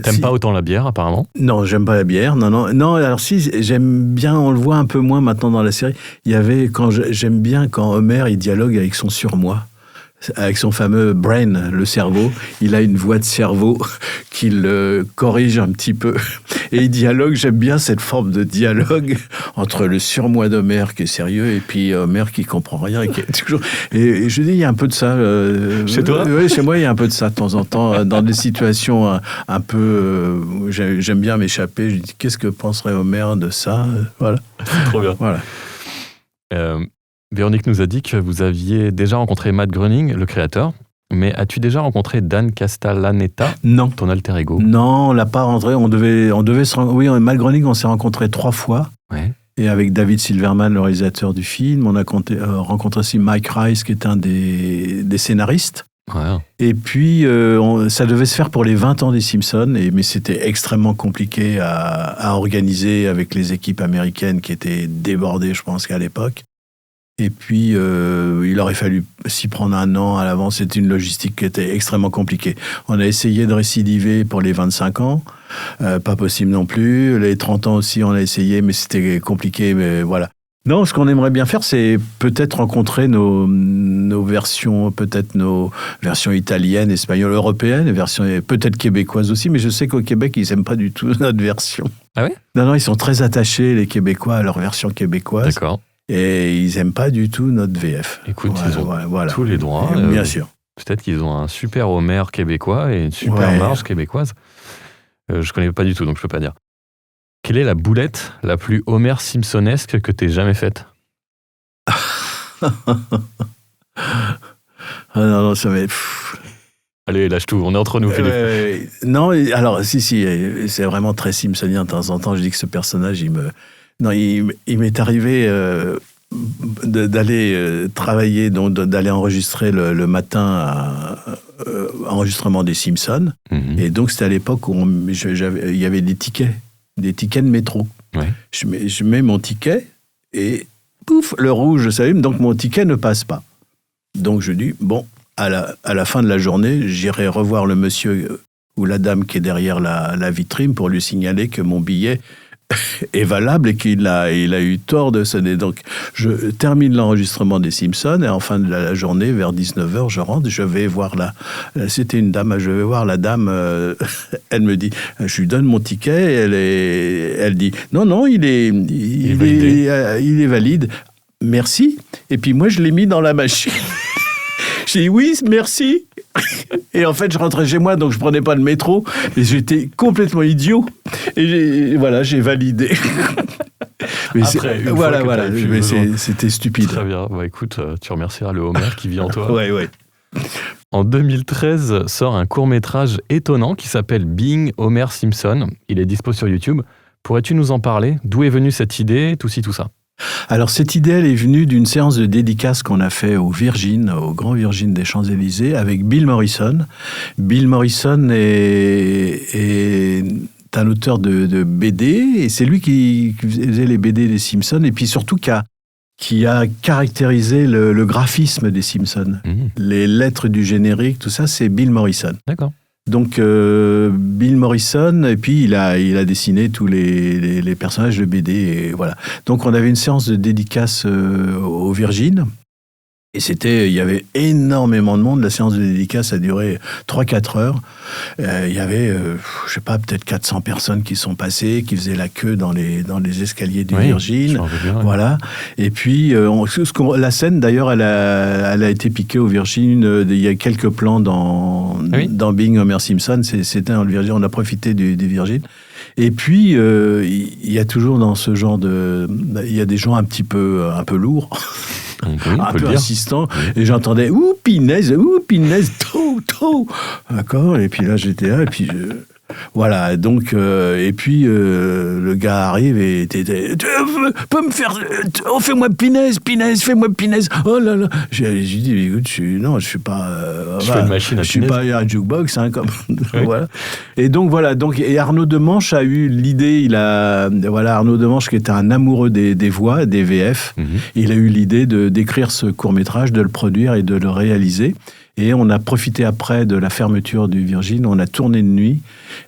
T'aimes pas autant la bière, apparemment ? Non, j'aime pas la bière. Non, alors si, j'aime bien, on le voit un peu moins maintenant dans la série. J'aime bien quand Homer, il dialogue avec son surmoi. avec son fameux brain, le cerveau. Il a une voix de cerveau qu'il corrige un petit peu. Et il dialogue, j'aime bien cette forme de dialogue entre le surmoi d'Homère qui est sérieux et puis Homère qui comprend rien. Et, qui est toujours... et je dis, il y a un peu de ça. Chez toi ? Oui, chez moi, il y a un peu de ça de temps en temps. Dans des situations un peu... où j'aime bien m'échapper. Je dis, qu'est-ce que penserait Homère de ça ? Voilà. Trop bien. Voilà. Véronique nous a dit que vous aviez déjà rencontré Matt Groening, le créateur, mais as-tu déjà rencontré Dan Castellaneta, Non. ton alter ego ? Non, on l'a pas rencontré. On devait se rencontrer. Oui, Matt Groening, on s'est rencontrés 3 fois. Ouais. Et avec David Silverman, le réalisateur du film, on a rencontré aussi Mike Rice, qui est un des scénaristes. Ouais. Et puis, ça devait se faire pour les 20 ans des Simpsons, mais c'était extrêmement compliqué à organiser avec les équipes américaines qui étaient débordées, je pense, qu'à l'époque. Et puis, il aurait fallu s'y prendre 1 an à l'avance. C'était une logistique qui était extrêmement compliquée. On a essayé de récidiver pour les 25 ans. Pas possible non plus. Les 30 ans aussi, on a essayé, mais c'était compliqué. Mais voilà. Non, ce qu'on aimerait bien faire, c'est peut-être rencontrer nos versions, peut-être nos versions italiennes, espagnoles, européennes, versions peut-être québécoises aussi. Mais je sais qu'au Québec, ils n'aiment pas du tout notre version. Ah ouais ? Non, ils sont très attachés, les Québécois, à leur version québécoise. D'accord. Et ils n'aiment pas du tout notre VF. Écoute, ils ont tous les droits. Bien sûr. Peut-être qu'ils ont un super Homère québécois et une super Marge québécoise. Je ne connais pas du tout, donc je ne peux pas dire. Quelle est la boulette la plus Homer Simpsonesque que tu aies jamais faite ? Non, ça m'est... Allez, lâche tout, on est entre nous, Philippe. Non, alors, si, c'est vraiment très Simpsonien de temps en temps. Je dis que ce personnage, il m'est arrivé d'aller travailler, donc d'aller enregistrer le matin à enregistrement des Simpsons. Mm-hmm. Et donc, c'était à l'époque où il y avait des tickets de métro. Ouais. Je mets mon ticket et pouf, le rouge s'allume, donc mon ticket ne passe pas. Donc, je dis, bon, à la fin de la journée, j'irai revoir le monsieur ou la dame qui est derrière la vitrine pour lui signaler que mon billet est valable et qu'il a eu tort de sonner. Donc, je termine l'enregistrement des Simpsons et en fin de la journée, vers 19h, je rentre, je vais voir c'était une dame, je vais voir la dame, elle me dit, je lui donne mon ticket, elle dit, non, il est valide, merci. Et puis moi, je l'ai mis dans la machine. J'ai dit oui, merci. Et en fait, je rentrais chez moi, donc je prenais pas le métro. Et j'étais complètement idiot. Et j'ai validé. Mais c'était stupide. Très bien. Bah, écoute, tu remercieras le Homer qui vit en toi. Ouais. En 2013, sort un court-métrage étonnant qui s'appelle Being Homer Simpson. Il est dispo sur YouTube. Pourrais-tu nous en parler ? D'où est venue cette idée ? Tout ça. Alors, cette idée, elle est venue d'une séance de dédicace qu'on a fait au Grand Virgin des Champs-Élysées, avec Bill Morrison. Bill Morrison est un auteur de BD, et c'est lui qui faisait les BD des Simpsons, et puis surtout qui a caractérisé le graphisme des Simpsons. Mmh. Les lettres du générique, tout ça, c'est Bill Morrison. D'accord. Donc, Bill Morrison, et puis il a dessiné tous les personnages de BD, et voilà. Donc, on avait une séance de dédicace au Virgin, et il y avait énormément de monde. La séance de dédicace a duré 3-4 heures. Il y avait, je sais pas, peut-être 400 personnes qui sont passées, qui faisaient la queue dans les escaliers du Virgin. Voilà. Et puis, la scène, d'ailleurs, elle a été piquée au Virgin. Il y a quelques plans dans Being Homer Simpson. C'était dans le Virgin. On a profité du Virgin. Et puis, il y a toujours dans ce genre il y a des gens un peu lourds. Un peu insistant, et j'entendais ouh pinaise, trop. D'accord, et puis là j'étais là, et puis voilà, donc et puis le gars arrive et peux me faire, fais-moi pinaise, fais-moi pinaise. Oh là là, j'ai dit écoute, je suis pas, fais une machine à je suis pas un jukebox, hein, comme voilà. Et donc voilà, et Arnaud Demanche a eu l'idée, Arnaud Demanche qui était un amoureux des voix, des VF, il a eu l'idée d'écrire ce court-métrage, de le produire et de le réaliser. Et on a profité après de la fermeture du Virgin, on a tourné de nuit,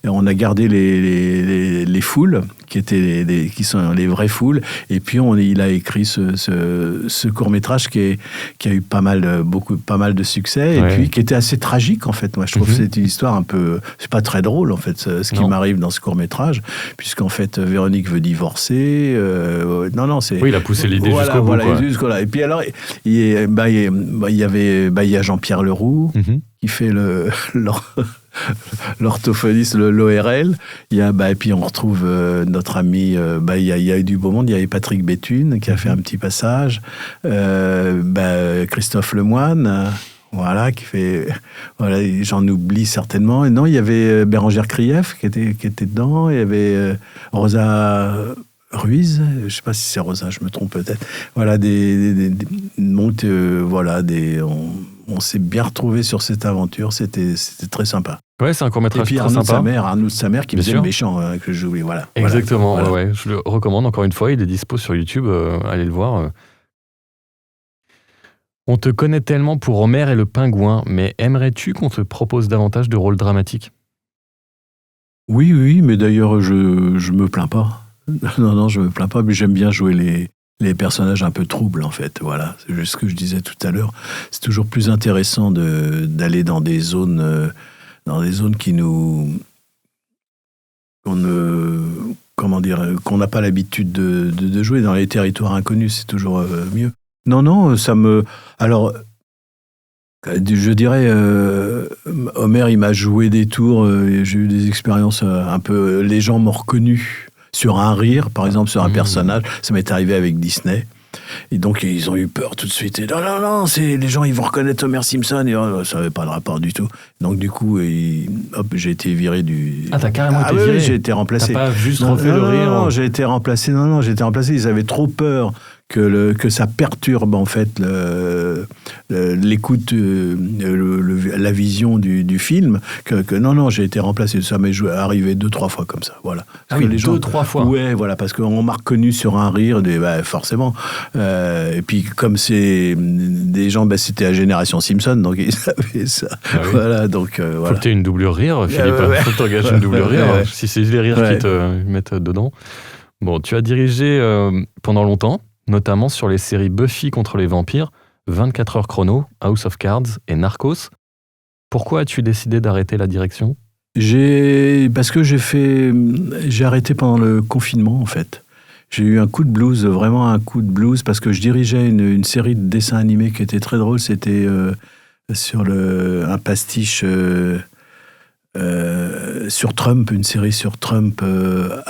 et on a gardé les foules, qui sont les vraies foules, et puis il a écrit ce court-métrage qui a eu pas mal de succès, et puis qui était assez tragique, en fait. Moi, je trouve que c'est une histoire un peu... C'est pas très drôle, en fait, ce qui m'arrive dans ce court-métrage, puisqu'en fait, Véronique veut divorcer. C'est... Oui, il a poussé l'idée jusqu'au bout. Jusqu'au là. Et puis alors, il y a Jean-Pierre Leroux, qui fait l'orthophoniste, l'ORL. Et puis on retrouve notre ami, il y a eu du beau monde, il y avait Patrick Béthune qui a fait un petit passage, Christophe Lemoine, qui fait... j'en oublie certainement. Et non, il y avait Bérangère Krief qui était dedans, il y avait Rosa... Ruiz, je ne sais pas si c'est Rosa, je me trompe peut-être. Voilà, on s'est bien retrouvés sur cette aventure, c'était très sympa. Ouais, c'est un court-métrage très sympa. Arnaud de sa mère qui faisait le méchant que je jouais. Voilà. Exactement, voilà. Ouais. Je le recommande encore une fois, il est dispo sur YouTube, allez le voir. On te connaît tellement pour Homer et le pingouin, mais aimerais-tu qu'on te propose davantage de rôles dramatiques ? Oui, mais d'ailleurs, je me plains pas. Non, je me plains pas, mais j'aime bien jouer les personnages un peu troubles, en fait. Voilà, c'est juste ce que je disais tout à l'heure. C'est toujours plus intéressant d'aller dans des zones qui qu'on n'a pas l'habitude de jouer, dans les territoires inconnus, c'est toujours mieux. Non, alors, je dirais, Homer, il m'a joué des tours, j'ai eu des expériences un peu... Les gens m'ont reconnu sur un rire, par exemple, sur un personnage. Ça m'est arrivé avec Disney. Et donc, ils ont eu peur tout de suite. Et non, les gens, ils vont reconnaître Homer Simpson. Et ça n'avait pas de rapport du tout. Donc, du coup, j'ai été viré du... Ah, t'as carrément été viré ? Oui, j'ai été remplacé. T'as pas juste refait le rire ? Non, j'ai été remplacé. Non, j'ai été remplacé. Ils avaient trop peur que ça perturbe, en fait, l'écoute, la vision du film. Non, j'ai été remplacé. Ça m'est arrivé 2-3 fois comme ça. Voilà. Parce 2-3 fois. Ouais, voilà, parce qu'on m'a reconnu sur un rire, forcément. Et puis, comme c'est des gens, c'était la génération Simpson, donc ils savaient ça. Ah oui. Voilà, donc Faut que tu aies une doublure rire, Philippe. Faut que tu engages une doublure rire, si c'est les rires qui te mettent dedans. Bon, tu as dirigé pendant longtemps, notamment sur les séries Buffy contre les vampires, 24 heures chrono, House of Cards et Narcos. Pourquoi as-tu décidé d'arrêter la direction ? Parce que j'ai arrêté pendant le confinement, en fait. J'ai eu un coup de blues, vraiment un coup de blues, parce que je dirigeais une série de dessins animés qui était très drôle. C'était sur un pastiche sur Trump, une série sur Trump,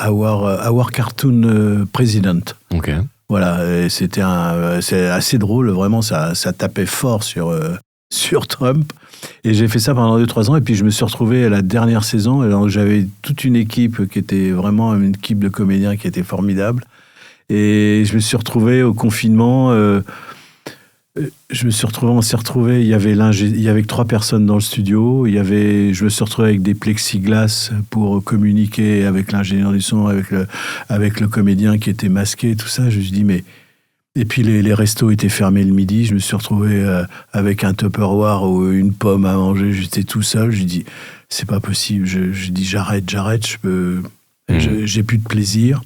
Our Cartoon President. Ok. Voilà, et c'est assez drôle, vraiment, ça tapait fort sur Trump. Et j'ai fait ça pendant 2-3 ans, et puis je me suis retrouvé à la dernière saison, et donc j'avais toute une équipe qui était vraiment une équipe de comédiens qui était formidable. Et je me suis retrouvé au confinement, on s'est retrouvé, il y avait 3 personnes dans le studio, je me suis retrouvé avec des plexiglas pour communiquer avec l'ingénieur du son, avec le comédien qui était masqué, tout ça. Je me suis dit, mais... Et puis les restos étaient fermés le midi, je me suis retrouvé avec un Tupperware ou une pomme à manger, j'étais tout seul, je dis, c'est pas possible, je dis j'arrête, j'ai plus de plaisir.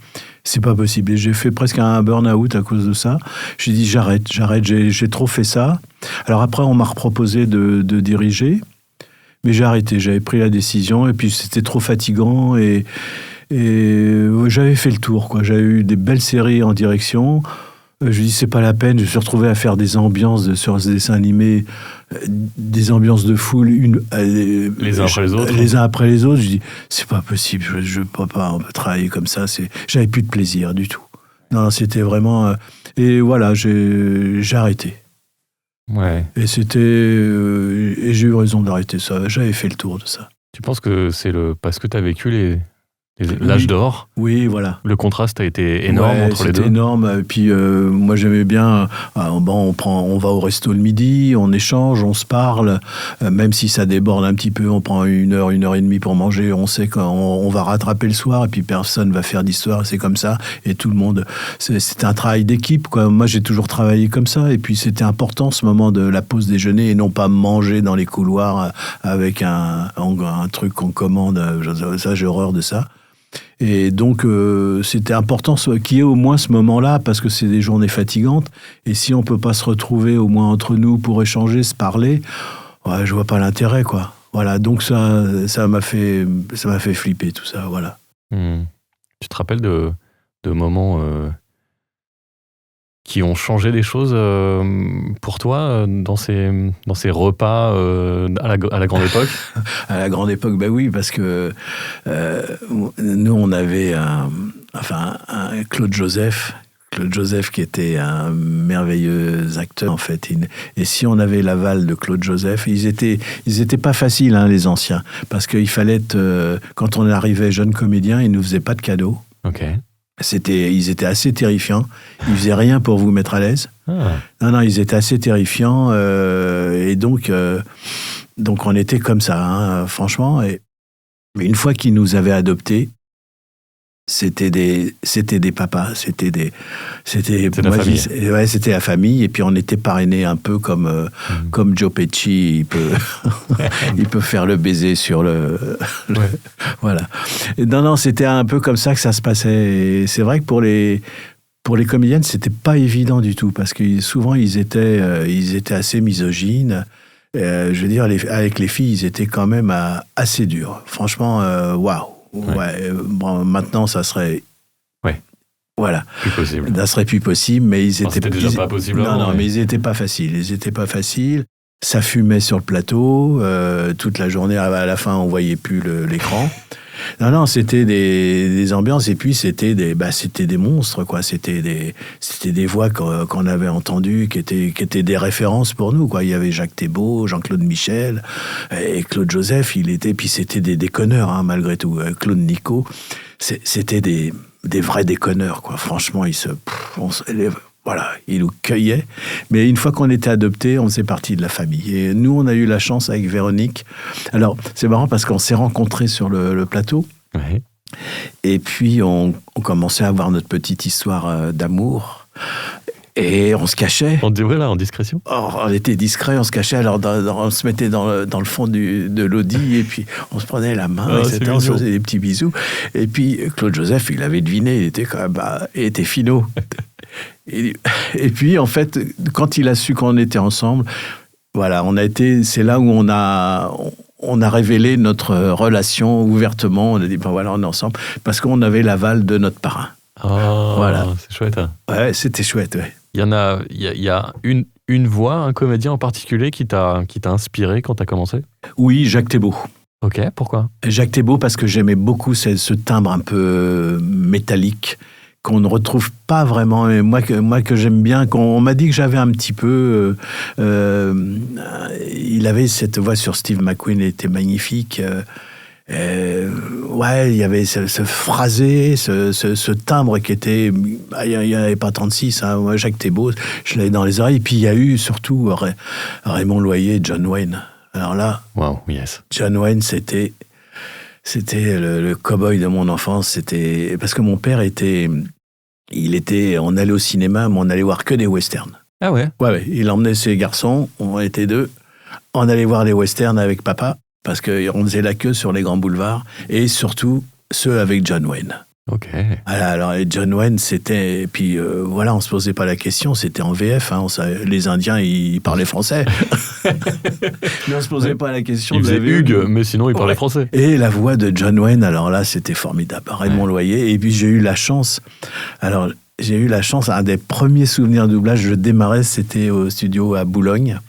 C'est pas possible. Et j'ai fait presque un burn-out à cause de ça. J'ai dit j'arrête, j'ai trop fait ça. Alors après, on m'a reproposé de diriger, mais j'ai arrêté. J'avais pris la décision et puis c'était trop fatigant et j'avais fait le tour, quoi. J'avais eu des belles séries en direction. Je lui dis c'est pas la peine. Je me suis retrouvé à faire des ambiances sur ce dessin animé, des ambiances de foule, les uns après les autres. Les uns après les autres. Je dis c'est pas possible. Je peux pas travailler comme ça. J'avais plus de plaisir du tout. Non, c'était vraiment. Et voilà, j'ai arrêté. Ouais. Et et j'ai eu raison d'arrêter ça. J'avais fait le tour de ça. Tu penses que c'est parce que tu as vécu L'âge d'or. Oui, voilà. Le contraste a été énorme entre les deux. C'était énorme. Et puis, moi, j'aimais bien. On va au resto le midi, on échange, on se parle. Même si ça déborde un petit peu, on prend 1 heure et demie pour manger. On sait qu'on va rattraper le soir et puis personne va faire d'histoire. C'est comme ça. Et tout le monde. C'est un travail d'équipe, quoi. Moi, j'ai toujours travaillé comme ça. Et puis, c'était important ce moment de la pause déjeuner et non pas manger dans les couloirs avec un truc qu'on commande. Ça, j'ai horreur de ça. Et donc, c'était important qu'il y ait au moins ce moment-là, parce que c'est des journées fatigantes. Et si on ne peut pas se retrouver au moins entre nous pour échanger, se parler, ouais, je vois pas l'intérêt, quoi. Voilà, donc ça m'a fait flipper, tout ça, voilà. Tu te rappelles de moments qui ont changé des choses pour toi dans ces repas à la grande époque? À la grande époque, ben oui, parce que nous, on avait un Claude Joseph qui était un merveilleux acteur, en fait. Et si on avait l'aval de Claude Joseph, ils étaient pas faciles, hein, les anciens, parce qu'il fallait quand on arrivait jeune comédien, ils nous faisaient pas de cadeaux. Ok. Ils étaient assez terrifiants. Ils faisaient rien pour vous mettre à l'aise. Ah. Non, ils étaient assez terrifiants. Et donc on était comme ça, hein, franchement. Mais une fois qu'ils nous avaient adoptés, c'était des papas. C'était la famille. Ouais, c'était la famille. Et puis on était parrainés un peu comme Joe Pesci. Il peut faire le baiser sur Ouais. Voilà. Et non, c'était un peu comme ça que ça se passait. Et c'est vrai que pour les comédiennes, c'était pas évident du tout, parce que souvent ils étaient assez misogynes. Je veux dire, avec les filles, ils étaient quand même assez durs. Franchement, waouh. Ouais. Bon, maintenant, ça serait. Ouais. Voilà. Plus possible. Ça serait plus possible, mais ils étaient. C'était déjà pas possible. Non, mais ils étaient pas faciles. Ça fumait sur le plateau toute la journée. À la fin, on voyait plus l'écran. Non, c'était des ambiances, et puis c'était des monstres, quoi. C'était des voix qu'on avait entendues, qui étaient des références pour nous, quoi. Il y avait Jacques Thébault, Jean-Claude Michel, et Claude Joseph, puis c'était des déconneurs, hein, malgré tout. Claude Nico, c'était des vrais déconneurs, quoi. Franchement, voilà, ils nous cueillaient. Mais une fois qu'on était adoptés, on faisait partie de la famille. Et nous, on a eu la chance avec Véronique. Alors, c'est marrant parce qu'on s'est rencontrés sur le plateau. Ouais. Et puis, on commençait à avoir notre petite histoire d'amour. Et on se cachait. On dit, voilà, en discrétion. On était discret, on se cachait. Alors, on se mettait dans le fond de l'Audi, et puis on se prenait la main, etc. On se faisait des petits bisous. Et puis, Claude Joseph, il avait deviné, il était quand même, il était finot. Et puis, en fait, quand il a su qu'on était ensemble, voilà, c'est là où on a révélé notre relation ouvertement. On a dit, voilà, on est ensemble, parce qu'on avait l'aval de notre parrain. Oh, voilà. C'est chouette. Hein. Ouais, c'était chouette, ouais. Il y a une voix, un comédien en particulier qui t'a inspiré quand t'as commencé? Oui, Jacques Thébault. Ok, pourquoi? Jacques Thébault, parce que j'aimais beaucoup ce timbre un peu métallique qu'on ne retrouve pas vraiment. Et moi que j'aime bien, on m'a dit que j'avais un petit peu... il avait cette voix sur Steve McQueen, elle était magnifique. Ouais, il y avait ce phrasé, ce timbre qui était... Il n'y en avait pas 36, hein. Moi, Jacques Thébault, je l'avais dans les oreilles. Et puis il y a eu surtout Raymond Loyer et John Wayne. Alors là, wow, yes. John Wayne, c'était le cow-boy de mon enfance. C'était parce que mon père on allait au cinéma, mais on allait voir que des westerns. Ah ouais? Ouais. Il emmenait ses garçons, on était deux. On allait voir les westerns avec papa, parce qu'on faisait la queue sur les grands boulevards, et surtout ceux avec John Wayne. Ok. Alors, John Wayne, c'était... Et puis, voilà, on ne se posait pas la question, c'était en VF. Hein, les Indiens, ils parlaient français. Mais on ne se posait pas la question. Ils faisaient Hugues, mais sinon, ils parlaient français. Et la voix de John Wayne, alors là, c'était formidable. Raymond Loyer. Et puis, j'ai eu la chance... un des premiers souvenirs de doublage, je démarrais, c'était au studio à Boulogne.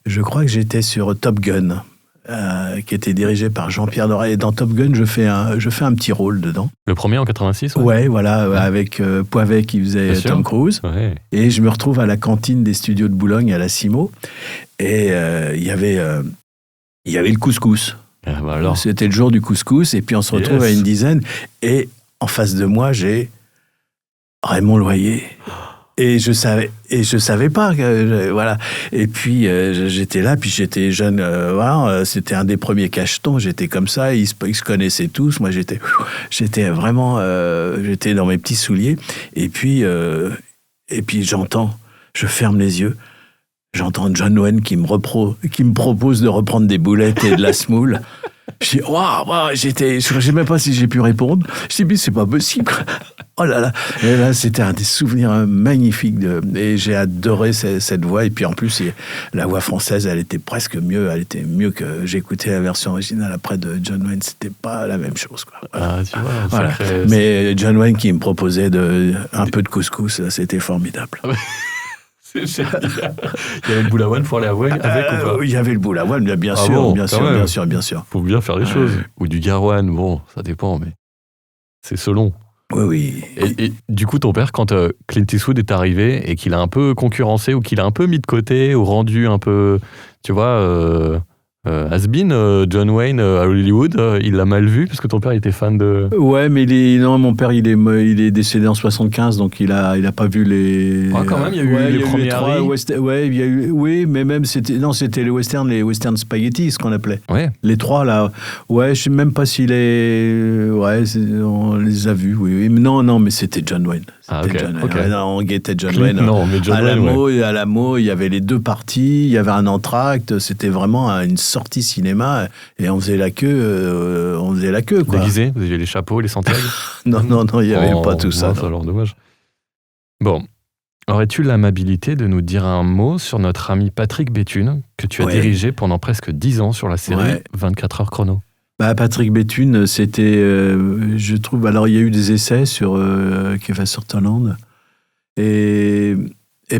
Je crois que j'étais sur Top Gun. Qui était dirigé par Jean-Pierre Doré. Et dans Top Gun, je fais un petit rôle dedans. Le premier en 86? Ouais, voilà, avec Poivet qui faisait Tom Cruise. Ouais. Et je me retrouve à la cantine des studios de Boulogne, à la Cimo. Et il y avait le couscous. Ah bah alors. C'était le jour du couscous, et puis on se retrouve à une dizaine, et en face de moi, j'ai Raymond Loyer. Et je savais pas que, voilà. Et puis j'étais là, puis j'étais jeune, voilà, c'était un des premiers cachetons, j'étais comme ça, ils se connaissaient tous, moi j'étais vraiment, j'étais dans mes petits souliers, et puis j'entends, je ferme les yeux, j'entends John Wayne qui me propose de reprendre des boulettes et de la semoule. Je dis, waouh, je sais même pas si j'ai pu répondre. Je dis, mais c'est pas possible. Oh là là. Et là, c'était un des souvenirs magnifiques et j'ai adoré cette voix. Et puis en plus, la voix française, elle était presque mieux. Elle était mieux que j'écoutais la version originale après de John Wayne. C'était pas la même chose, quoi. Voilà. Ah, tu vois. Voilà. Mais John Wayne qui me proposait un peu de couscous, c'était formidable. Il y avait le boule à One pour aller avec ou pas? Il y avait le boule à One, bien sûr, bon, bien sûr. Faut bien faire les choses. Ou du Garouane, bon, ça dépend, mais c'est selon. Oui. Et du coup, ton père, quand Clint Eastwood est arrivé et qu'il a un peu concurrencé ou qu'il a un peu mis de côté ou rendu un peu, tu vois, has-been, John Wayne à Hollywood, il l'a mal vu parce que ton père était fan de... Ouais, mais non, mon père, il est décédé en 75, donc il a pas vu les... Ah, quand même, il y a eu les premiers Harry. Ouais, il y a eu... Oui, mais même, c'était les western spaghetti, ce qu'on appelait. Ouais. Les trois, là. Ouais, je sais même pas s'il est... Ouais, on les a vus, oui. Mais non, mais c'était John Wayne. Okay. Ouais, non, on guettait John Clint, Wayne. Non, mais John Wayne, à l'AMO, il y avait les deux parties, il y avait un entracte, c'était vraiment une sortie cinéma, et on faisait la queue, quoi. Déguisé, vous aviez les chapeaux, les sentelles? Non, il n'y avait pas tout ça. C'est alors dommage. Bon, aurais-tu l'amabilité de nous dire un mot sur notre ami Patrick Béthune, que tu as dirigé pendant presque 10 ans sur la série 24 heures chrono? Patrick Béthune, c'était, je trouve, alors il y a eu des essais sur Kiefer Sutherland, et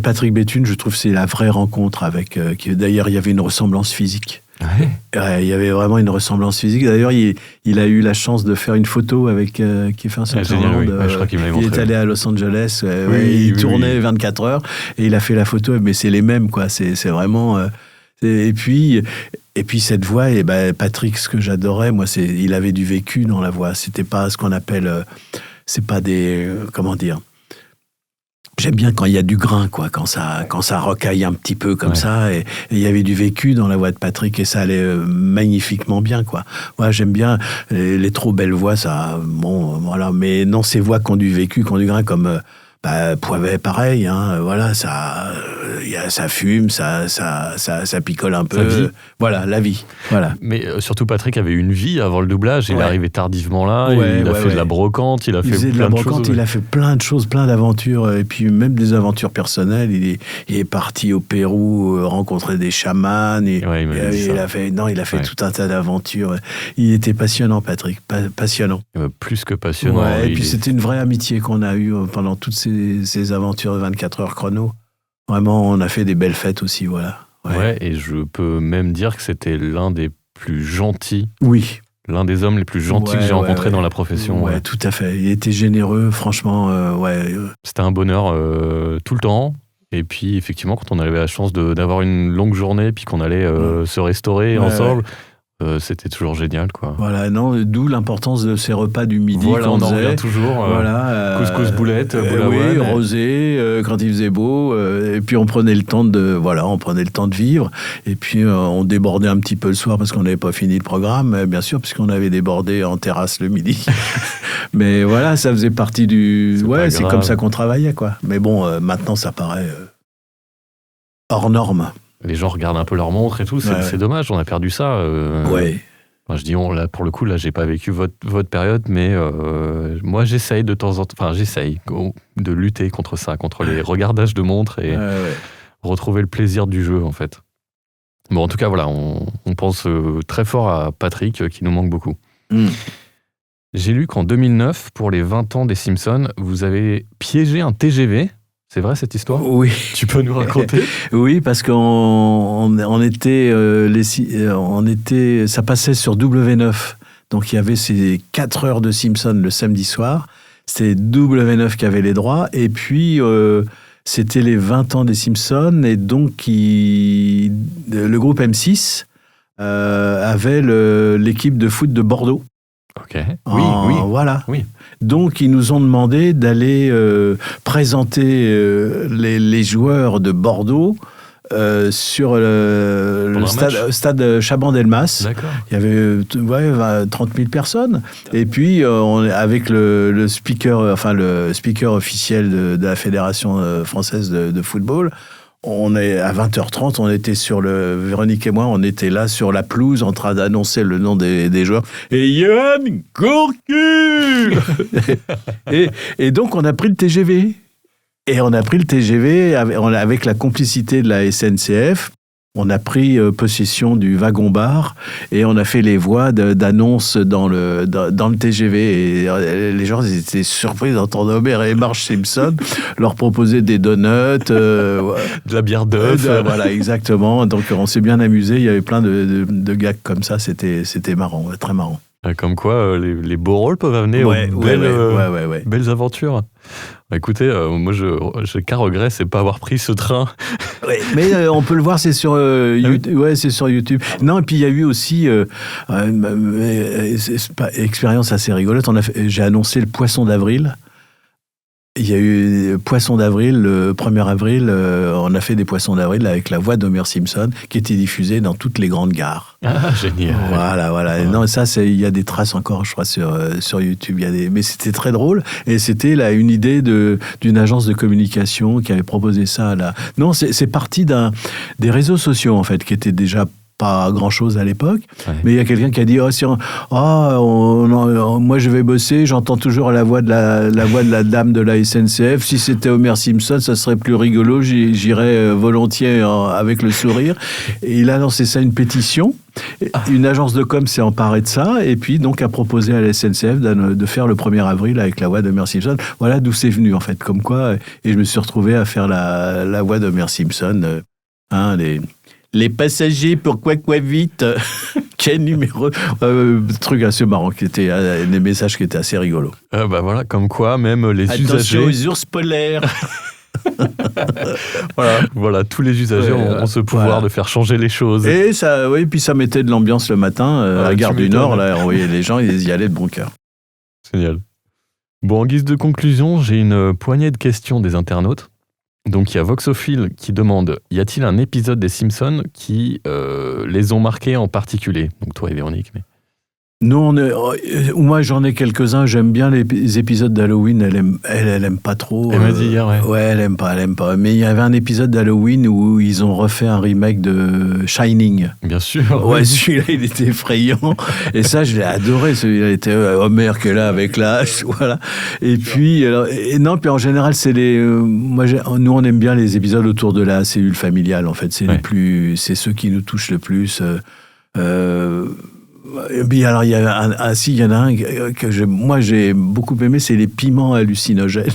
Patrick Béthune, je trouve, c'est la vraie rencontre avec, d'ailleurs, il y avait une ressemblance physique. Il y avait vraiment une ressemblance physique. D'ailleurs, il a eu la chance de faire une photo avec Kiefer Sutherland. Je crois qu'il me l'avait montré. Il est allé à Los Angeles, il tournait 24 heures, et il a fait la photo, mais c'est les mêmes, quoi. C'est vraiment... Et puis cette voix, et Patrick, ce que j'adorais, moi, il avait du vécu dans la voix. C'était pas ce qu'on appelle, c'est pas des, comment dire. J'aime bien quand il y a du grain, quoi, quand ça rocaille un petit peu comme ça, et il y avait du vécu dans la voix de Patrick, et ça allait magnifiquement bien, quoi. Moi, j'aime bien les trop belles voix, ça, bon, voilà. Mais non, ces voix qui ont du vécu, qui ont du grain, comme Poivet, pareil, hein, voilà, ça fume, ça picole un peu. Voilà, la vie. Voilà. Mais surtout, Patrick avait une vie avant le doublage. Il est arrivé tardivement là. Il a fait de la brocante. Il a fait plein de choses. Il a fait plein de choses, plein d'aventures, et puis même des aventures personnelles. Il est parti au Pérou rencontrer des chamans. Il a fait tout un tas d'aventures. Il était passionnant, Patrick, passionnant. Plus que passionnant. Ouais, et puis c'était une vraie amitié qu'on a eue pendant toutes ces aventures de 24 heures chrono. Vraiment, on a fait des belles fêtes aussi, voilà. Ouais, et je peux même dire que c'était l'un des plus gentils. Oui. L'un des hommes les plus gentils que j'ai rencontrés dans la profession. Ouais, tout à fait. Il était généreux, franchement, C'était un bonheur tout le temps. Et puis, effectivement, quand on avait la chance d'avoir une longue journée, puis qu'on allait se restaurer ensemble... c'était toujours génial, quoi. Voilà, d'où l'importance de ces repas du midi. Voilà, on en revient toujours. Couscous boulette, rosé, quand il faisait beau. Et puis on prenait le temps de vivre. Et puis on débordait un petit peu le soir parce qu'on n'avait pas fini le programme, bien sûr, puisqu'on avait débordé en terrasse le midi. Mais voilà, ça faisait partie du... C'est comme ça qu'on travaillait, quoi. Mais bon, maintenant ça paraît hors norme. Les gens regardent un peu leur montre et tout, c'est dommage, on a perdu ça. Enfin, je dis là, pour le coup, là, j'ai pas vécu votre période, mais moi, j'essaye de temps en temps, j'essaye de lutter contre ça, contre les regardages de montres et retrouver le plaisir du jeu, en fait. Bon, en tout cas, voilà, on pense très fort à Patrick, qui nous manque beaucoup. J'ai lu qu'en 2009, pour les 20 ans des Simpsons, vous avez piégé un TGV. C'est vrai cette histoire? Oui. Tu peux nous raconter? Oui, parce qu'on était, ça passait sur W9. Donc il y avait ces 4 heures de Simpsons le samedi soir. C'était W9 qui avait les droits. Et puis c'était les 20 ans des Simpsons. Et donc le groupe M6 avait l'équipe de foot de Bordeaux. Ok. Oui. Voilà. Oui. Donc, ils nous ont demandé d'aller présenter les joueurs de Bordeaux sur le stade Chaban-Delmas. D'accord. Il y avait 30 000 personnes. Et puis, avec le speaker officiel de la Fédération française de football, on est à 20h30, on était Véronique et moi, on était là sur la pelouse en train d'annoncer le nom des joueurs. Et Johan Gourcuff et donc, on a pris le TGV. Et on a pris le TGV avec la complicité de la SNCF. On a pris possession du wagon-bar et on a fait les voix d'annonce dans le TGV. Et les gens ils étaient surpris d'entendre Homer et Marge Simpson leur proposer des donuts. De la bière d'œuf. Voilà, exactement. Donc on s'est bien amusé. Il y avait plein de gags comme ça. C'était marrant, très marrant. Comme quoi, les beaux rôles peuvent amener aux belles aventures. Écoutez, moi, j'ai qu'un regret, c'est pas avoir pris ce train. Ouais, mais on peut le voir, c'est sur YouTube. Ouais, c'est sur YouTube. Non, et puis il y a eu aussi expérience assez rigolote. J'ai annoncé le Poisson d'avril. Il y a eu Poisson d'avril, le 1er avril, on a fait des Poissons d'avril avec la voix d'Homer Simpson qui était diffusée dans toutes les grandes gares. Ah, génial. Voilà. Ah. Non, ça, il y a des traces encore, je crois, sur YouTube. Mais c'était très drôle et c'était une idée d'une agence de communication qui avait proposé ça. Non, c'est parti des réseaux sociaux, en fait, qui étaient déjà pas grand-chose à l'époque, mais il y a quelqu'un qui a dit moi je vais bosser, j'entends toujours la voix de la dame de la SNCF, si c'était Homer Simpson ça serait plus rigolo, j'irais volontiers avec le sourire. Et il a lancé ça, une pétition. Une agence de com s'est emparée de ça et puis donc a proposé à la SNCF de faire le 1er avril avec la voix d'Homer Simpson. Voilà d'où c'est venu en fait, comme quoi, et je me suis retrouvé à faire la voix d'Homer Simpson. Les passagers, pourquoi vite? Quel numéro? Truc assez marrant, des messages qui étaient assez rigolos. Voilà, comme quoi même les usagers... Attention aux ours polaires. Voilà, tous les usagers ont ce pouvoir de faire changer les choses. Et ça, puis ça mettait de l'ambiance le matin à la gare du Nord. Là, on voyait les gens, ils y allaient de bon cœur. Génial. Bon, en guise de conclusion, j'ai une poignée de questions des internautes. Donc il y a Voxophile qui demande, y a-t-il un épisode des Simpsons qui les ont marqués en particulier? Donc toi et Véronique. Non, moi j'en ai quelques-uns, j'aime bien les épisodes d'Halloween, elle aime pas trop. Elle m'a dit hier, ouais. Ouais, elle aime pas. Mais il y avait un épisode d'Halloween où ils ont refait un remake de Shining. Bien sûr. Ouais, celui-là il était effrayant. Et ça je l'ai adoré, celui-là il était Homer qui est là avec la hache, voilà. Et puis, puis en général c'est nous on aime bien les épisodes autour de la cellule familiale en fait, c'est ceux qui nous touchent le plus. Et puis alors il y en a un que j'ai beaucoup aimé, c'est les piments hallucinogènes.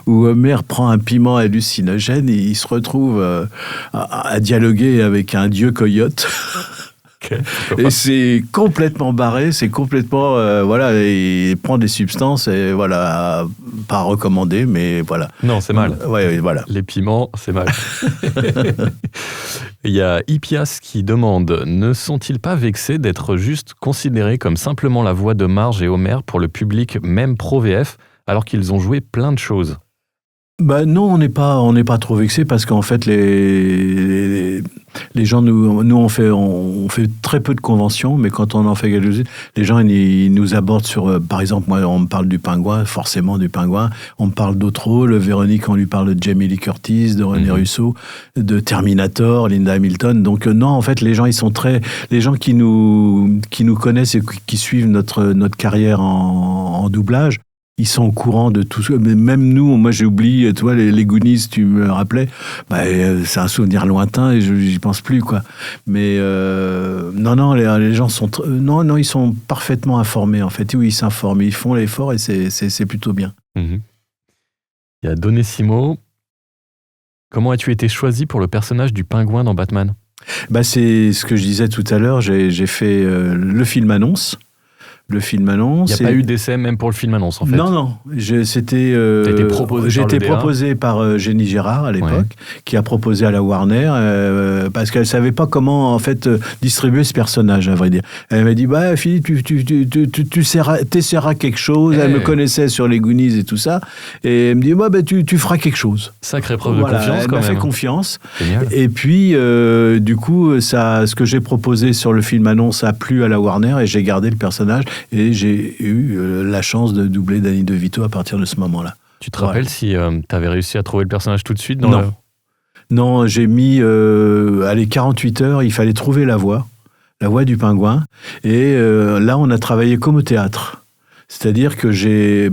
Où Homer prend un piment hallucinogène et il se retrouve à dialoguer avec un dieu coyote. Okay. Et c'est complètement barré, c'est complètement il prend des substances et voilà, pas recommandé, mais voilà. Non, c'est mal. Ouais, voilà. Les piments, c'est mal. Il y a Hippias qui demande, ne sont-ils pas vexés d'être juste considérés comme simplement la voix de Marge et Homer pour le public même pro VF, alors qu'ils ont joué plein de choses? Non, on n'est pas trop vexés parce qu'en fait les gens nous on fait très peu de conventions, mais quand on en fait quelques-unes, les gens ils nous abordent sur par exemple moi on me parle du Pingouin, forcément du Pingouin, on me parle d'autres rôles, Véronique on lui parle de Jamie Lee Curtis, de René Russo, de Terminator, Linda Hamilton. Donc non, en fait les gens les gens qui nous connaissent et qui suivent notre carrière en doublage, ils sont au courant de tout ça. Même nous, moi j'ai oublié, tu vois, les Goonies, tu me rappelais, c'est un souvenir lointain et j'y pense plus, quoi. Mais non, les gens sont... Non, ils sont parfaitement informés, en fait. Oui, ils s'informent, ils font l'effort et c'est plutôt bien. Il y a Donessimo. Comment as-tu été choisi pour le personnage du Pingouin dans Batman? C'est ce que je disais tout à l'heure, j'ai fait le film annonce. le film annonce. Il n'y a pas eu d'essai même pour le film annonce, en fait. Non. J'ai été proposé par Jenny Gérard à l'époque, qui a proposé à la Warner, parce qu'elle ne savait pas comment, en fait, distribuer ce personnage, à vrai dire. Elle m'a dit, Philippe, tu essaieras quelque chose. Elle me connaissait sur les Goonies et tout ça. Et elle me dit, tu feras quelque chose. Sacrée preuve de confiance, quand même. Elle m'a fait confiance. Génial. Et puis, du coup, ce que j'ai proposé sur le film annonce a plu à la Warner et j'ai gardé le personnage. Et j'ai eu la chance de doubler Danny DeVito à partir de ce moment-là. Tu te rappelles si tu avais réussi à trouver le personnage tout de suite Non, j'ai mis 48 heures, il fallait trouver la voix du pingouin. Et là, on a travaillé comme au théâtre. C'est-à-dire que j'ai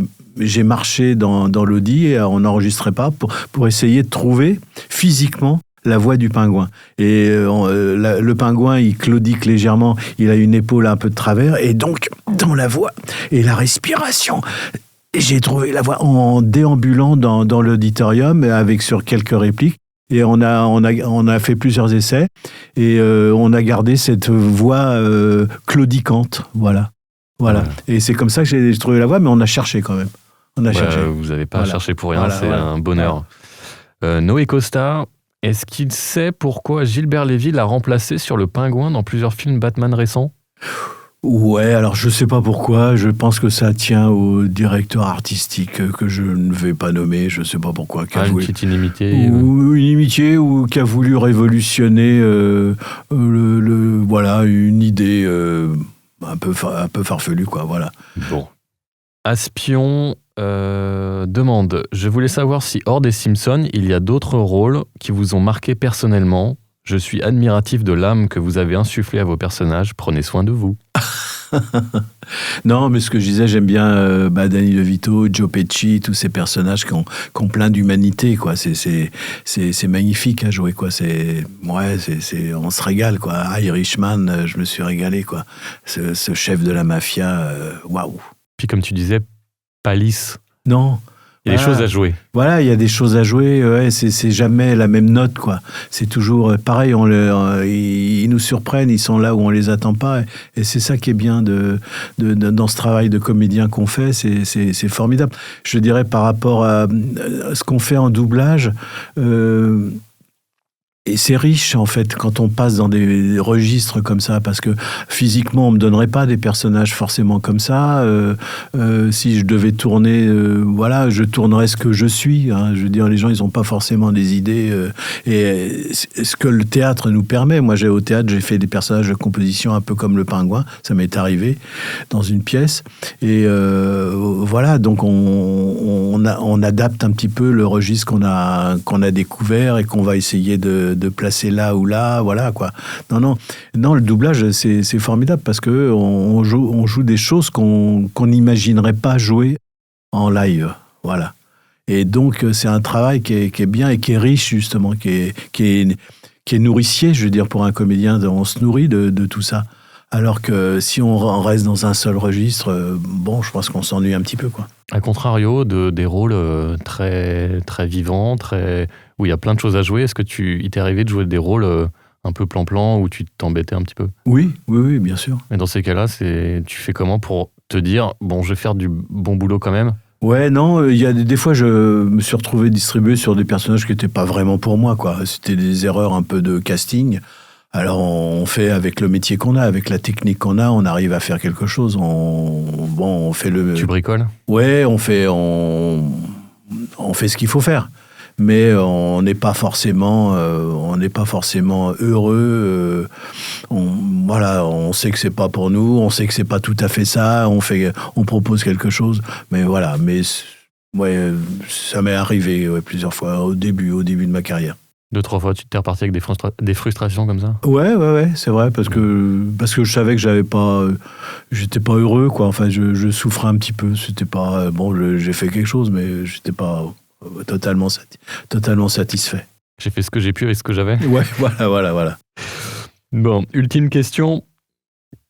marché dans l'Audi et on n'enregistrait pas pour essayer de trouver physiquement la voix du pingouin. Et le pingouin, il claudique légèrement, il a une épaule un peu de travers, et donc, dans la voix et la respiration, j'ai trouvé la voix en déambulant dans l'auditorium, sur quelques répliques, et on a fait plusieurs essais, et on a gardé cette voix claudicante, voilà. Et c'est comme ça que j'ai trouvé la voix, mais on a cherché quand même. Cherché. Vous n'avez pas cherché pour rien, un bonheur. Noé Costa... Est-ce qu'il sait pourquoi Gilbert Lévy l'a remplacé sur le pingouin dans plusieurs films Batman récents ? Ouais, alors je sais pas pourquoi, je pense que ça tient au directeur artistique que je ne vais pas nommer, je sais pas pourquoi. Une petite inimitié une inimitié ou qui a voulu révolutionner une idée un peu farfelue, quoi, voilà. Bon. Aspion demande, je voulais savoir si hors des Simpsons, il y a d'autres rôles qui vous ont marqué personnellement. Je suis admiratif de l'âme que vous avez insufflée à vos personnages. Prenez soin de vous. Non, mais ce que je disais, j'aime bien Danny DeVito, Joe Pesci, tous ces personnages qui ont plein d'humanité, quoi. C'est magnifique à jouer, quoi. On se régale, quoi. Irishman, je me suis régalé, quoi. Ce chef de la mafia, waouh. Puis comme tu disais, pas lisse. Non. Il y a des choses à jouer. Voilà, il y a des choses à jouer. Ouais, c'est jamais la même note, quoi. C'est toujours pareil. Ils nous surprennent. Ils sont là où on les attend pas. Et c'est ça qui est bien dans ce travail de comédien qu'on fait. C'est formidable. Je dirais par rapport à ce qu'on fait en doublage. Et c'est riche, en fait, quand on passe dans des registres comme ça, parce que physiquement, on ne me donnerait pas des personnages forcément comme ça. Si je devais tourner, je tournerais ce que je suis. Hein. Je veux dire, les gens, ils n'ont pas forcément des idées. Et ce que le théâtre nous permet. Moi, au théâtre, j'ai fait des personnages de composition un peu comme le pingouin. Ça m'est arrivé dans une pièce. Et donc on adapte un petit peu le registre qu'on a découvert et qu'on va essayer de placer là ou là, voilà, quoi. Non, le doublage, c'est formidable parce que on joue des choses qu'on n'imaginerait pas jouer en live, voilà. Et donc, c'est un travail qui est bien et qui est riche, justement, qui est nourricier, je veux dire, pour un comédien, on se nourrit de tout ça. Alors que si on reste dans un seul registre, je pense qu'on s'ennuie un petit peu, quoi. A contrario des rôles très, très vivants, où il y a plein de choses à jouer, est-ce que il t'est arrivé de jouer des rôles un peu plan-plan où tu t'embêtais un petit peu ? Oui, bien sûr. Et dans ces cas-là, tu fais comment pour te dire, je vais faire du bon boulot quand même ? Ouais, non, il y a des fois, je me suis retrouvé distribué sur des personnages qui n'étaient pas vraiment pour moi, quoi. C'était des erreurs un peu de casting. Alors, on fait avec le métier qu'on a, avec la technique qu'on a, on arrive à faire quelque chose. On fait le... Tu bricoles ? Ouais, on fait ce qu'il faut faire. Mais on n'est pas forcément heureux. On sait que c'est pas pour nous, on sait que c'est pas tout à fait ça. On propose quelque chose, mais voilà. Mais ça m'est arrivé plusieurs fois au début de ma carrière. 2-3 fois, tu t'es reparti avec des frustrations comme ça ? Ouais, c'est vrai, parce que je savais que j'étais pas heureux, quoi. Enfin, je souffrais un petit peu. C'était pas j'ai fait quelque chose, mais j'étais pas totalement satisfait. J'ai fait ce que j'ai pu avec ce que j'avais. Ouais, voilà. Bon, ultime question.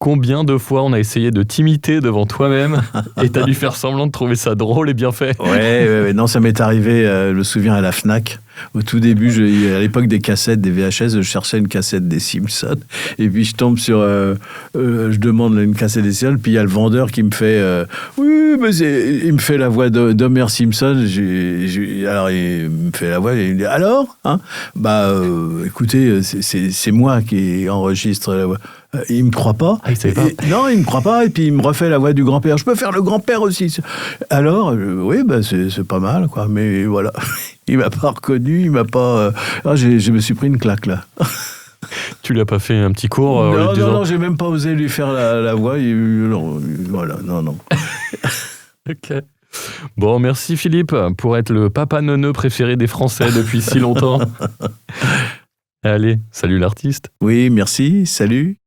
Combien de fois on a essayé de t'imiter devant toi-même et t'as dû faire semblant de trouver ça drôle et bien fait. Ouais. Non, ça m'est arrivé, je me souviens, à la Fnac. Au tout début, à l'époque des cassettes, des VHS, je cherchais une cassette des Simpsons. Et puis je tombe sur... je demande une cassette des Simpsons, puis il y a le vendeur qui me fait... oui, mais il me fait la voix d'Homer Simpson. Alors, il me fait la voix et il me dit, alors hein? Écoutez, c'est moi qui enregistre la voix. Il me croit pas. Ah, il savait pas. Non, il me croit pas. Et puis il me refait la voix du grand-père. Je peux faire le grand-père aussi. Alors, oui, c'est pas mal, quoi. Mais voilà, il m'a pas reconnu, il m'a pas. Je me suis pris une claque là. Tu l'as pas fait un petit cours Non, j'ai même pas osé lui faire la voix. Non. Ok. Bon, merci Philippe pour être le papa neuneux préféré des Français depuis si longtemps. Allez, salut l'artiste. Oui, merci. Salut.